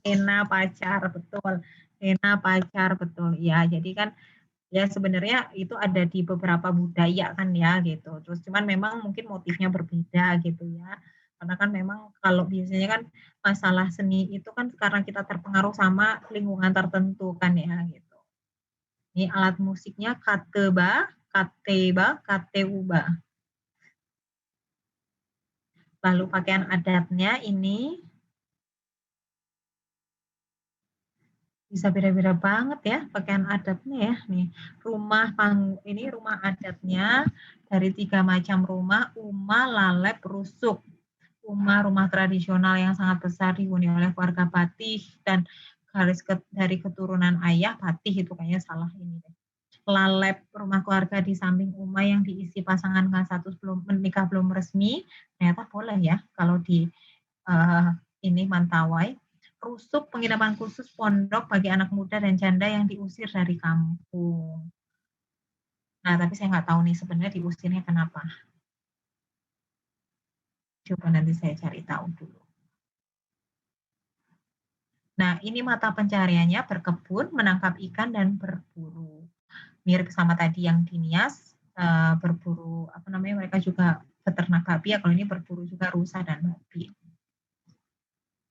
Henna pacar, betul. Henna pacar, betul. Ya, jadi kan ya sebenarnya itu ada di beberapa budaya kan ya gitu. Terus cuman memang mungkin motifnya berbeda gitu ya. Karena kan memang kalau biasanya kan masalah seni itu kan karena kita terpengaruh sama lingkungan tertentu kan ya gitu. Ini alat musiknya kateuba. Lalu pakaian adatnya ini bisa beda-beda banget ya pakaian adatnya ya. Nih, ini rumah adatnya dari 3 macam rumah, Uma, Lalep, Rusuk. Uma, rumah tradisional yang sangat besar dihuni oleh keluarga Patih dan dari keturunan ayah Patih, itu kayaknya salah ini deh. Lalep, rumah keluarga di samping Uma yang diisi pasangan dengan status belum menikah belum resmi, ternyata boleh ya kalau di ini Mantawai. Rusuk, penginapan khusus pondok bagi anak muda dan janda yang diusir dari kampung. Nah, tapi saya nggak tahu nih sebenarnya diusirnya kenapa. Coba nanti saya cari tahu dulu. Nah, ini mata pencahariannya berkebun, menangkap ikan, dan berburu. Mirip sama tadi yang di Nias, berburu, apa namanya, mereka juga peternak babi, ya kalau ini berburu juga rusa dan babi.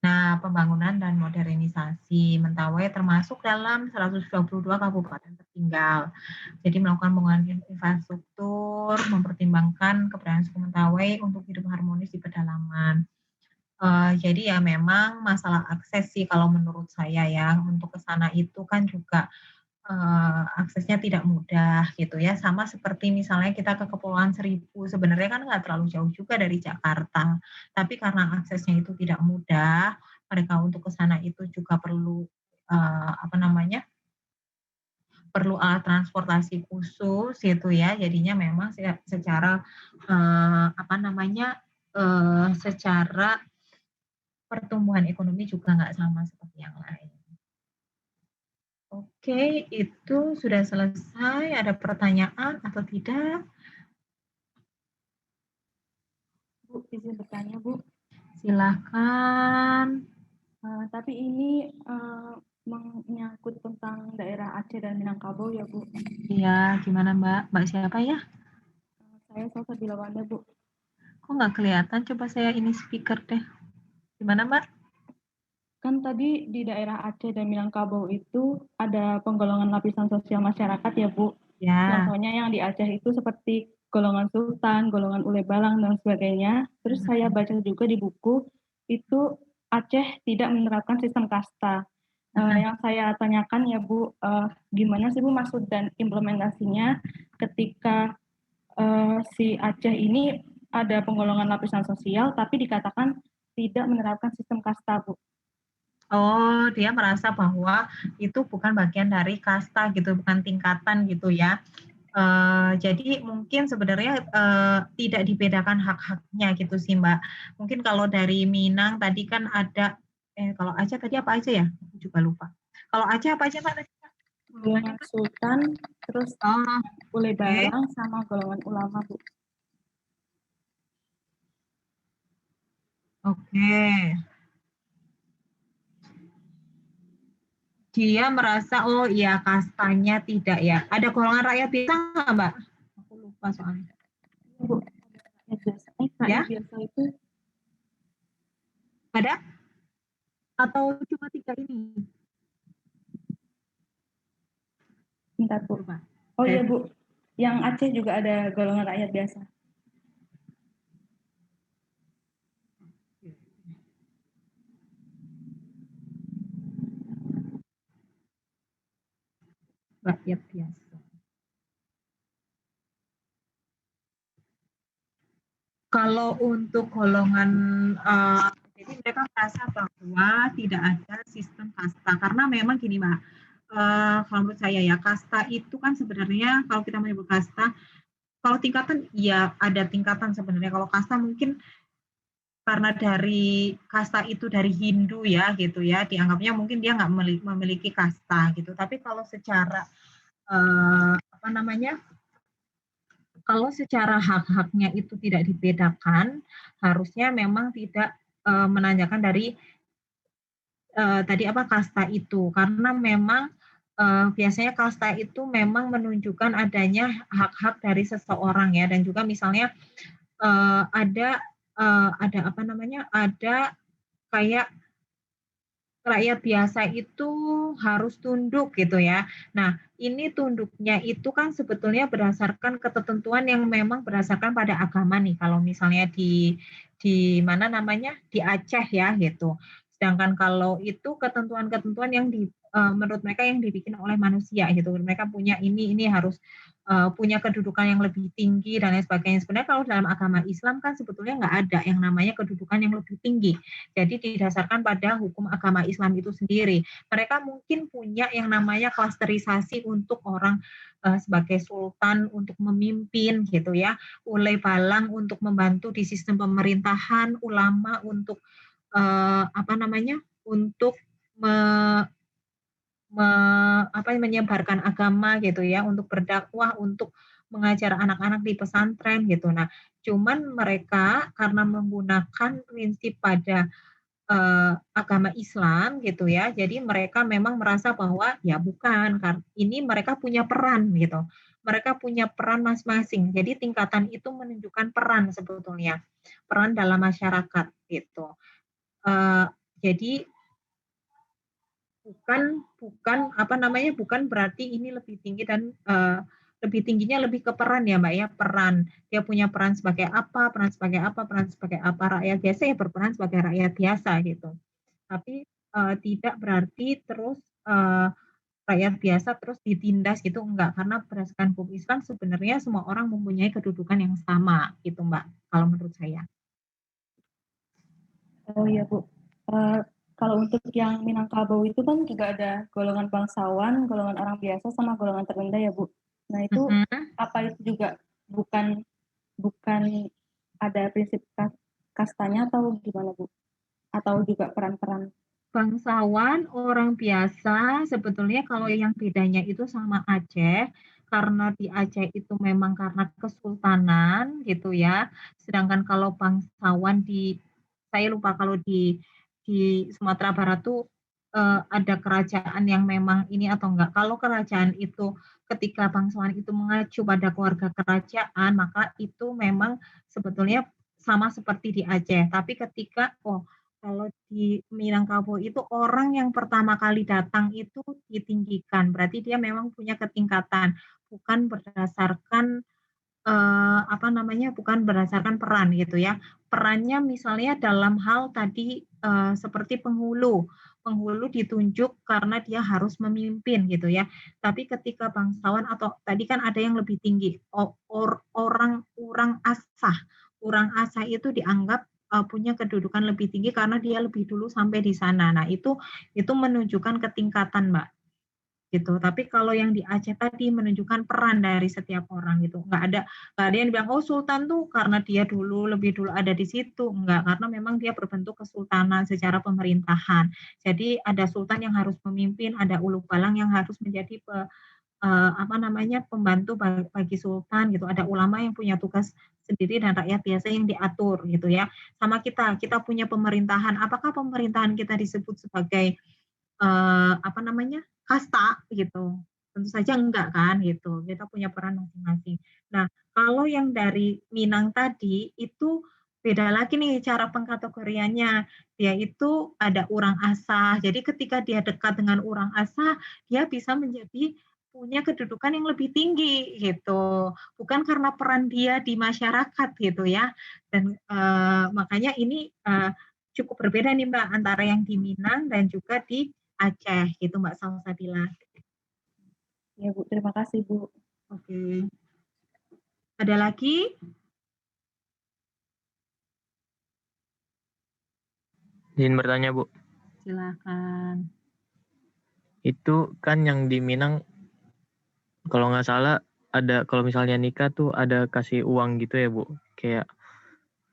Nah, pembangunan dan modernisasi Mentawai termasuk dalam 122 kabupaten tertinggal. Jadi melakukan pembangunan infrastruktur, mempertimbangkan keberadaan suku Mentawai untuk hidup harmonis di pedalaman. Jadi ya memang masalah akses sih kalau menurut saya ya, untuk ke sana itu kan juga aksesnya tidak mudah gitu ya, sama seperti misalnya kita ke Kepulauan Seribu, sebenarnya kan nggak terlalu jauh juga dari Jakarta, tapi karena aksesnya itu tidak mudah, mereka untuk ke sana itu juga perlu apa namanya, perlu alat transportasi khusus gitu ya, jadinya memang secara apa namanya, secara pertumbuhan ekonomi juga nggak sama seperti yang lain. Oke, itu sudah selesai. Ada pertanyaan atau tidak? Bu, izin bertanya Bu. Silahkan. Tapi ini menyangkut tentang daerah Aceh dan Minangkabau ya Bu. Iya, gimana Mbak? Mbak siapa ya? Saya Salsabila Wanda Bu. Kok nggak kelihatan? Coba saya ini speaker deh. Gimana Mbak? Kan tadi di daerah Aceh dan Minangkabau itu ada penggolongan lapisan sosial masyarakat ya Bu. Ya. Contohnya yang di Aceh itu seperti golongan sultan, golongan ule balang, dan sebagainya. Terus saya baca juga di buku, itu Aceh tidak menerapkan sistem kasta. Yang saya tanyakan ya Bu, gimana sih Bu maksud dan implementasinya ketika si Aceh ini ada penggolongan lapisan sosial, tapi dikatakan tidak menerapkan sistem kasta Bu. Oh, dia merasa bahwa itu bukan bagian dari kasta gitu, bukan tingkatan gitu ya. Jadi mungkin sebenarnya tidak dibedakan hak-haknya gitu sih Mbak. Mungkin kalau dari Minang tadi kan ada, kalau Aceh tadi apa aja ya? Aku juga lupa. Kalau Aceh apa aja Mbak tadi? Golongan sultan, terus ule balang, sama golongan ulama Bu. Oke. Dia merasa, oh iya kastanya tidak ya. Ada golongan rakyat biasa nggak Mbak? Aku lupa soalnya. Bu, rakyat biasa itu Ada? Atau cuma 3 ini? Bentar Bu. Oh iya Bu, yang Aceh juga ada golongan rakyat biasa. Rakyat biasa. Kalau untuk golongan, jadi mereka merasa bahwa tidak ada sistem kasta karena memang gini Mbak, kalau menurut saya ya kasta itu kan sebenarnya kalau kita menyebut kasta kalau tingkatan ya ada tingkatan sebenarnya. Kalau kasta mungkin karena dari kasta itu dari Hindu ya gitu ya, dianggapnya mungkin dia nggak memiliki kasta gitu. Tapi kalau secara apa namanya, kalau secara hak-haknya itu tidak dibedakan, harusnya memang tidak menanyakan dari tadi apa kasta itu, karena memang biasanya kasta itu memang menunjukkan adanya hak-hak dari seseorang ya, dan juga misalnya ada apa namanya, ada kayak rakyat biasa itu harus tunduk gitu ya. Nah, ini tunduknya itu kan sebetulnya berdasarkan ketentuan yang memang berdasarkan pada agama nih. Kalau misalnya di mana namanya, di Aceh ya gitu. Sedangkan kalau itu ketentuan-ketentuan yang menurut mereka yang dibikin oleh manusia gitu. Mereka punya ini harus punya kedudukan yang lebih tinggi dan lain sebagainya. Sebenarnya kalau dalam agama Islam kan sebetulnya nggak ada yang namanya kedudukan yang lebih tinggi. Jadi didasarkan pada hukum agama Islam itu sendiri. Mereka mungkin punya yang namanya klasterisasi untuk orang sebagai sultan untuk memimpin gitu ya, ulai balang untuk membantu di sistem pemerintahan, ulama untuk apa namanya, untuk menyebarkan agama gitu ya, untuk berdakwah, untuk mengajar anak-anak di pesantren gitu. Nah, cuman mereka karena menggunakan prinsip pada agama Islam gitu ya, jadi mereka memang merasa bahwa ya bukan, ini mereka punya peran gitu. Mereka punya peran masing-masing. Jadi tingkatan itu menunjukkan peran sebetulnya, peran dalam masyarakat gitu. Jadi bukan apa namanya, bukan berarti ini lebih tinggi dan lebih tingginya lebih ke peran ya Mbak ya, peran. Dia punya peran sebagai apa, peran sebagai apa, peran sebagai apa. Rakyat biasa ya berperan sebagai rakyat biasa gitu. Tapi tidak berarti terus rakyat biasa terus ditindas gitu, enggak. Karena berdasarkan hukum Islam sebenarnya semua orang mempunyai kedudukan yang sama gitu Mbak, kalau menurut saya. Oh iya Bu. Kalau untuk yang Minangkabau itu kan juga ada golongan bangsawan, golongan orang biasa, sama golongan terendah ya Bu. Nah itu apa itu juga bukan ada prinsip kastanya atau gimana Bu? Atau juga peran-peran? Bangsawan, orang biasa, sebetulnya kalau yang bedanya itu sama Aceh, karena di Aceh itu memang karena kesultanan gitu ya. Sedangkan kalau bangsawan saya lupa kalau di Sumatera Barat tuh ada kerajaan yang memang ini atau enggak. Kalau kerajaan itu ketika bangsawan itu mengacu pada keluarga kerajaan, maka itu memang sebetulnya sama seperti di Aceh. Tapi ketika kalau di Minangkabau itu orang yang pertama kali datang itu ditinggikan, berarti dia memang punya ketingkatan, bukan berdasarkan apa namanya, bukan berdasarkan peran gitu ya. Perannya misalnya dalam hal tadi seperti penghulu. Penghulu ditunjuk karena dia harus memimpin gitu ya. Tapi ketika bangsawan atau tadi kan ada yang lebih tinggi, orang asah. Orang asah itu dianggap punya kedudukan lebih tinggi karena dia lebih dulu sampai di sana. Nah, itu menunjukkan ketingkatan, Mbak. Gitu. Tapi kalau yang di Aceh tadi menunjukkan peran dari setiap orang gitu. Nggak ada yang bilang, oh sultan tuh karena dia lebih dulu ada di situ. Enggak, karena memang dia berbentuk kesultanan secara pemerintahan. Jadi ada sultan yang harus memimpin, ada ulu balang yang harus menjadi apa namanya, pembantu bagi sultan gitu. Ada ulama yang punya tugas sendiri dan rakyat biasa yang diatur gitu ya. Sama kita punya pemerintahan. Apakah pemerintahan kita disebut sebagai apa namanya, kasta gitu? Tentu saja enggak kan gitu. Kita punya peran masing-masing. Nah, kalau yang dari Minang tadi itu beda lagi nih cara pengkategoriannya. Dia itu ada urang asah. Jadi ketika dia dekat dengan urang asah, dia bisa menjadi punya kedudukan yang lebih tinggi gitu. Bukan karena peran dia di masyarakat gitu ya. Dan makanya ini cukup berbeda nih Mbak antara yang di Minang dan juga di Aceh gitu Mbak Salsabila. Ya Bu, terima kasih Bu. Oke. Ada lagi? Izin bertanya Bu. Silakan. Itu kan yang di Minang, kalau nggak salah ada kalau misalnya nikah tuh ada kasih uang gitu ya Bu? Kayak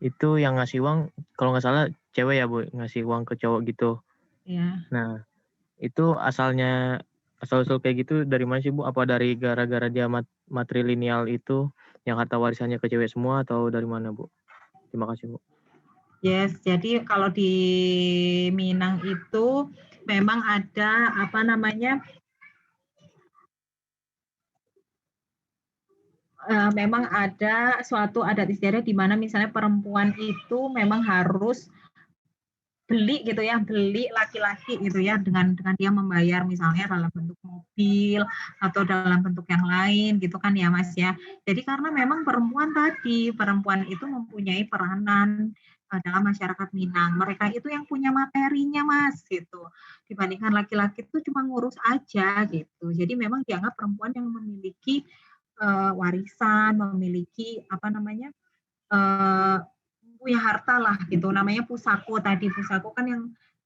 itu yang ngasih uang kalau nggak salah cewek ya Bu, ngasih uang ke cowok gitu. Ya. Nah, itu asal-usul kayak gitu dari mana sih Bu? Apa dari gara-gara dia matrilineal itu yang harta warisannya ke cewek semua atau dari mana Bu? Terima kasih Bu. Yes, jadi kalau di Minang itu memang ada apa namanya, memang ada suatu adat istiadat di mana misalnya perempuan itu memang harus beli gitu ya, beli laki-laki gitu ya dengan dia membayar misalnya dalam bentuk mobil atau dalam bentuk yang lain gitu kan ya Mas ya. Jadi karena memang perempuan itu mempunyai peranan dalam masyarakat Minang. Mereka itu yang punya materinya Mas gitu. Dibandingkan laki-laki itu cuma ngurus aja gitu. Jadi memang dianggap perempuan yang memiliki warisan, memiliki apa namanya? Punya harta lah gitu, namanya pusako tadi. Pusako kan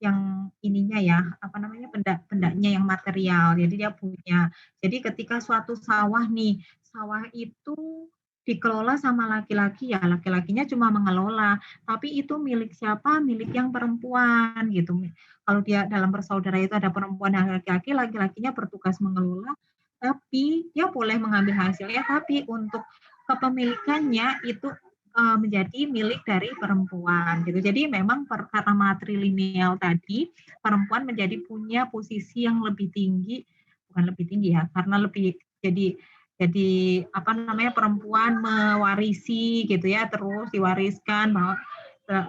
yang ininya ya, apa namanya, benda-bendanya yang material. Jadi dia punya. Jadi ketika suatu sawah nih, sawah itu dikelola sama laki-laki ya, laki-lakinya cuma mengelola, tapi itu milik siapa? Milik yang perempuan gitu. Kalau dia dalam bersaudara itu ada perempuan dan laki-laki, laki-lakinya bertugas mengelola, tapi dia boleh mengambil hasilnya, tapi untuk kepemilikannya itu menjadi milik dari perempuan gitu. Jadi memang karena matrilineal tadi, perempuan menjadi punya posisi yang lebih tinggi, bukan lebih tinggi ya, karena lebih jadi apa namanya, perempuan mewarisi gitu ya, terus diwariskan bahwa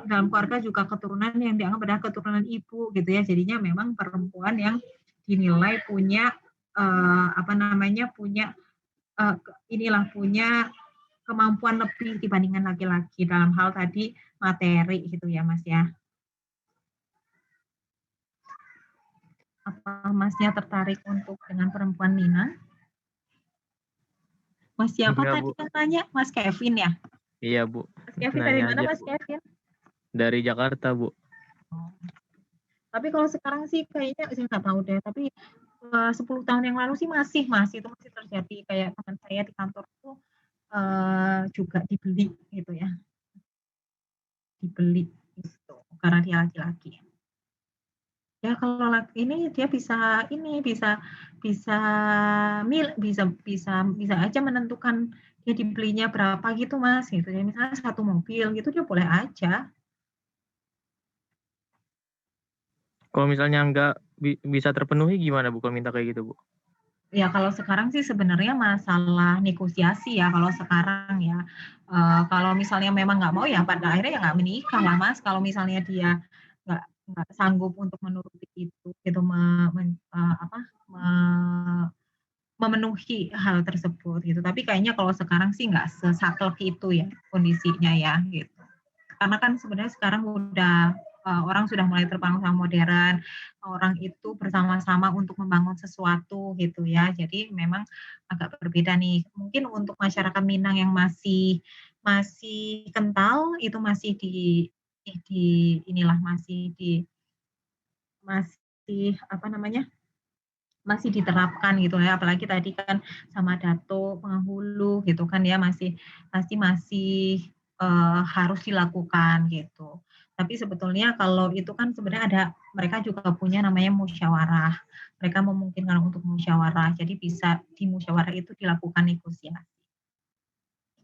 dalam keluarga juga keturunan yang dianggap adalah keturunan ibu gitu ya. Jadinya memang perempuan yang dinilai punya apa namanya, punya punya kemampuan lebih dibandingkan laki-laki dalam hal tadi materi gitu ya Mas ya. Apa Masnya tertarik untuk dengan perempuan Minang? Mas siapa Enggak tadi Bu. yang tanya? Mas Kevin ya? Iya Bu. Mas Kevin dari Nanya mana aja. Mas Kevin? Dari Jakarta Bu. Tapi kalau sekarang sih kayaknya saya nggak tahu deh. Tapi 10 tahun yang lalu sih masih terjadi, kayak teman saya di kantor itu juga dibeli gitu ya, dibeli gitu karena dia laki-laki. Ya kalau ini dia bisa bisa bisa aja menentukan dia dibelinya berapa gitu Mas gitu ya. Misalnya satu mobil gitu dia boleh aja. Kalau misalnya nggak bisa terpenuhi gimana Bu kalau minta kayak gitu Bu? Ya kalau sekarang sih sebenarnya masalah negosiasi ya kalau sekarang ya. Kalau misalnya memang nggak mau ya pada akhirnya ya nggak menikah lah Mas. Kalau misalnya dia nggak sanggup untuk menuruti itu gitu memenuhi hal tersebut gitu. Tapi kayaknya kalau sekarang sih nggak sesaklek itu ya kondisinya ya gitu. Karena kan sebenarnya sekarang udah orang sudah mulai terbangun sama modern, orang itu bersama-sama untuk membangun sesuatu gitu ya. Jadi memang agak berbeda nih. Mungkin untuk masyarakat Minang yang masih kental itu masih masih apa namanya? Masih diterapkan gitu ya, apalagi tadi kan sama datuk, penghulu gitu kan ya, masih harus dilakukan gitu. Tapi sebetulnya kalau itu kan sebenarnya mereka juga punya namanya musyawarah. Mereka memungkinkan untuk musyawarah, jadi bisa di musyawarah itu dilakukan negosiasi.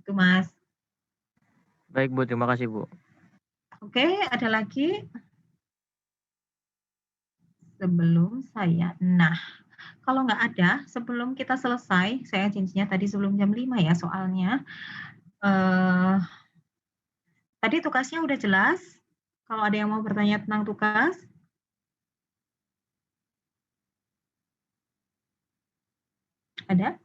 Itu Mas. Baik Bu, terima kasih Bu. Oke, ada lagi? Sebelum saya. Nah, kalau nggak ada, sebelum kita selesai, saya janjinya tadi sebelum jam 5 ya soalnya. Tadi tugasnya udah jelas? Kalau ada yang mau bertanya tentang tugas? Ada?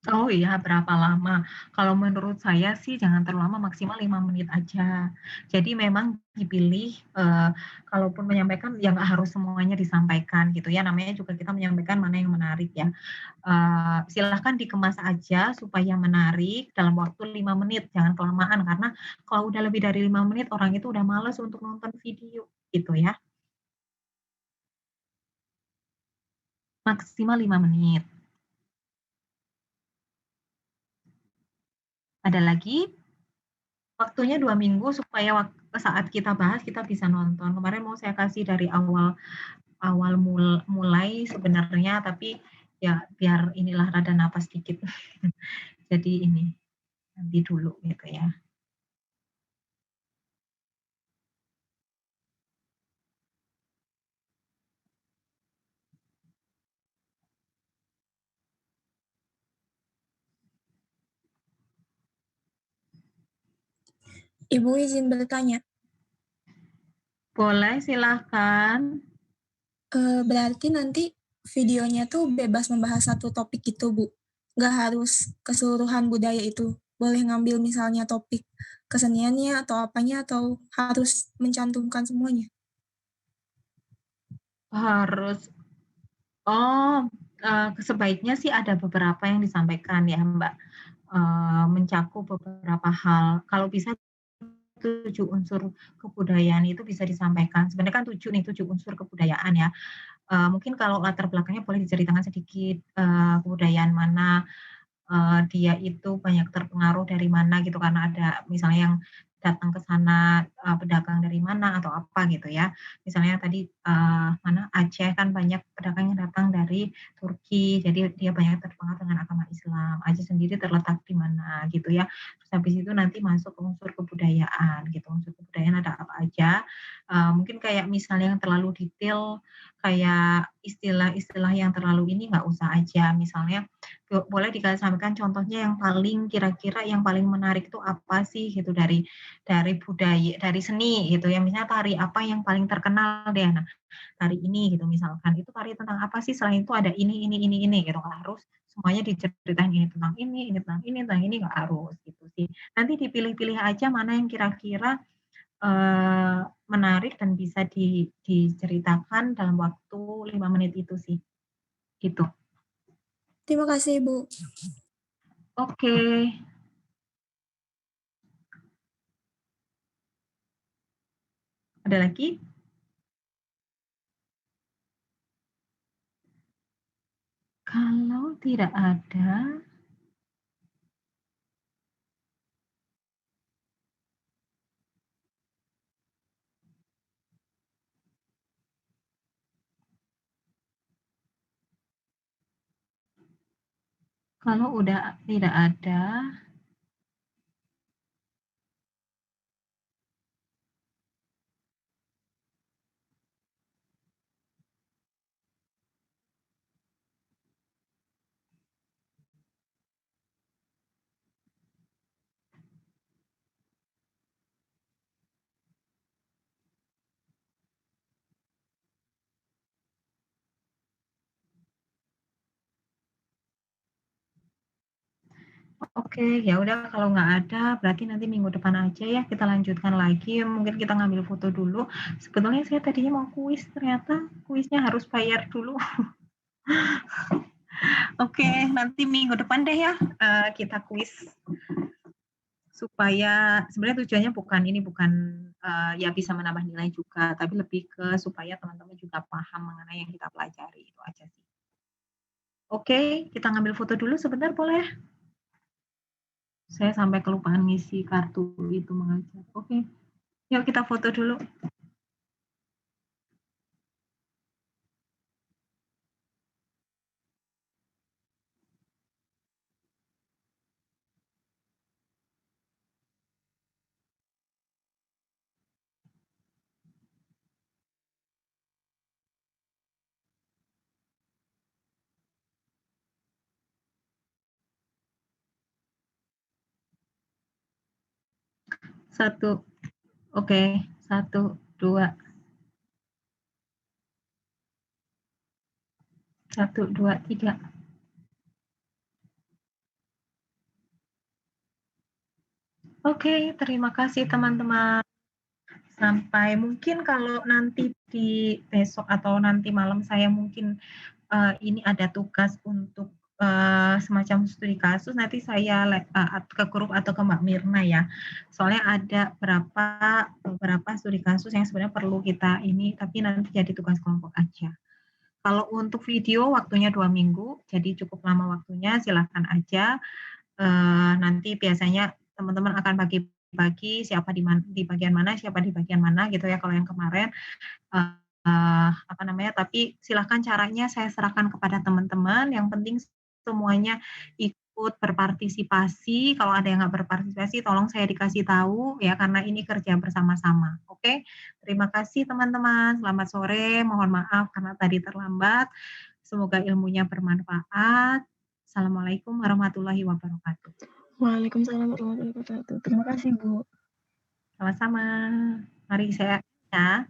Oh iya, berapa lama? Kalau menurut saya sih jangan terlalu lama, maksimal 5 menit aja. Jadi memang dipilih, kalaupun menyampaikan ya nggak harus semuanya disampaikan gitu ya, namanya juga kita menyampaikan mana yang menarik ya. Silahkan dikemas aja supaya menarik dalam waktu 5 menit, jangan kelamaan karena kalau udah lebih dari 5 menit orang itu udah males untuk nonton video gitu ya. maksimal 5 menit. Ada lagi? Waktunya 2 minggu supaya saat kita bahas kita bisa nonton. Kemarin mau saya kasih dari awal mulai sebenarnya, tapi ya biar inilah rada napas dikit. Jadi ini, nanti dulu gitu ya. Ibu izin bertanya. Boleh, silahkan. Berarti nanti videonya tuh bebas membahas satu topik itu, Bu. Nggak harus keseluruhan budaya itu. Boleh ngambil misalnya topik keseniannya atau apanya, atau harus mencantumkan semuanya? Harus, sebaiknya sih ada beberapa yang disampaikan ya, Mbak. Mencakup beberapa hal. Kalau bisa 7 unsur kebudayaan itu bisa disampaikan. Sebenarnya kan 7 unsur kebudayaan ya. Mungkin kalau latar belakangnya boleh diceritakan sedikit, kebudayaan mana, dia itu banyak terpengaruh dari mana gitu, karena ada misalnya yang datang ke sana, pedagang dari mana atau apa gitu ya. Misalnya tadi, mana, Aceh kan banyak pedagang yang datang dari Turki, jadi dia banyak terpengaruh dengan agama Islam. Aceh sendiri terletak di mana gitu ya. Terus habis itu nanti masuk ke unsur kebudayaan gitu, unsur kebudayaan ada apa aja, mungkin kayak misalnya yang terlalu detail, kayak istilah-istilah yang terlalu ini nggak usah aja. Misalnya boleh sampaikan contohnya yang paling kira-kira yang paling menarik itu apa sih gitu dari budaya, dari seni gitu ya. Misalnya tari apa yang paling terkenal deh. Nah, tari ini gitu misalkan. Itu tari tentang apa sih? Selain itu ada ini gitu. Nggak harus semuanya diceritain ini tentang ini tentang ini nggak harus gitu sih. Nanti dipilih-pilih aja mana yang kira-kira menarik dan bisa diceritakan dalam waktu 5 menit itu sih. Gitu. Terima kasih, Bu. Oke. Ada lagi? Kalau tidak ada, kalau udah tidak ada, oke, ya udah kalau nggak ada berarti nanti minggu depan aja ya kita lanjutkan lagi. Mungkin kita ngambil foto dulu. Sebetulnya saya tadinya mau kuis, ternyata kuisnya harus bayar dulu. Oke, nanti minggu depan deh ya kita kuis. Supaya sebenarnya tujuannya bukan ya bisa menambah nilai juga, tapi lebih ke supaya teman-teman juga paham mengenai yang kita pelajari, itu aja sih. Oke, kita ngambil foto dulu sebentar boleh? Saya sampai kelupaan ngisi kartu itu mengajar. Oke, yuk kita foto dulu. Satu, oke, 1, 2. 1, 2, 3. Oke, terima kasih teman-teman. Sampai mungkin kalau nanti di besok atau nanti malam saya mungkin ini ada tugas untuk semacam studi kasus, nanti saya ke grup atau ke Mbak Mirna ya. Soalnya ada beberapa studi kasus yang sebenarnya perlu kita ini, tapi nanti jadi tugas kelompok aja. Kalau untuk video waktunya 2 minggu, jadi cukup lama waktunya, silahkan aja. Nanti biasanya teman-teman akan bagi-bagi siapa di bagian mana, siapa di bagian mana gitu ya kalau yang kemarin. Tapi silahkan caranya saya serahkan kepada teman-teman, yang penting semuanya ikut berpartisipasi, kalau ada yang nggak berpartisipasi tolong saya dikasih tahu ya, karena ini kerja bersama-sama, oke? Terima kasih teman-teman, selamat sore, mohon maaf karena tadi terlambat, semoga ilmunya bermanfaat. Assalamualaikum warahmatullahi wabarakatuh. Waalaikumsalam warahmatullahi wabarakatuh. Terima kasih, Bu. Sama-sama, mari saya ya.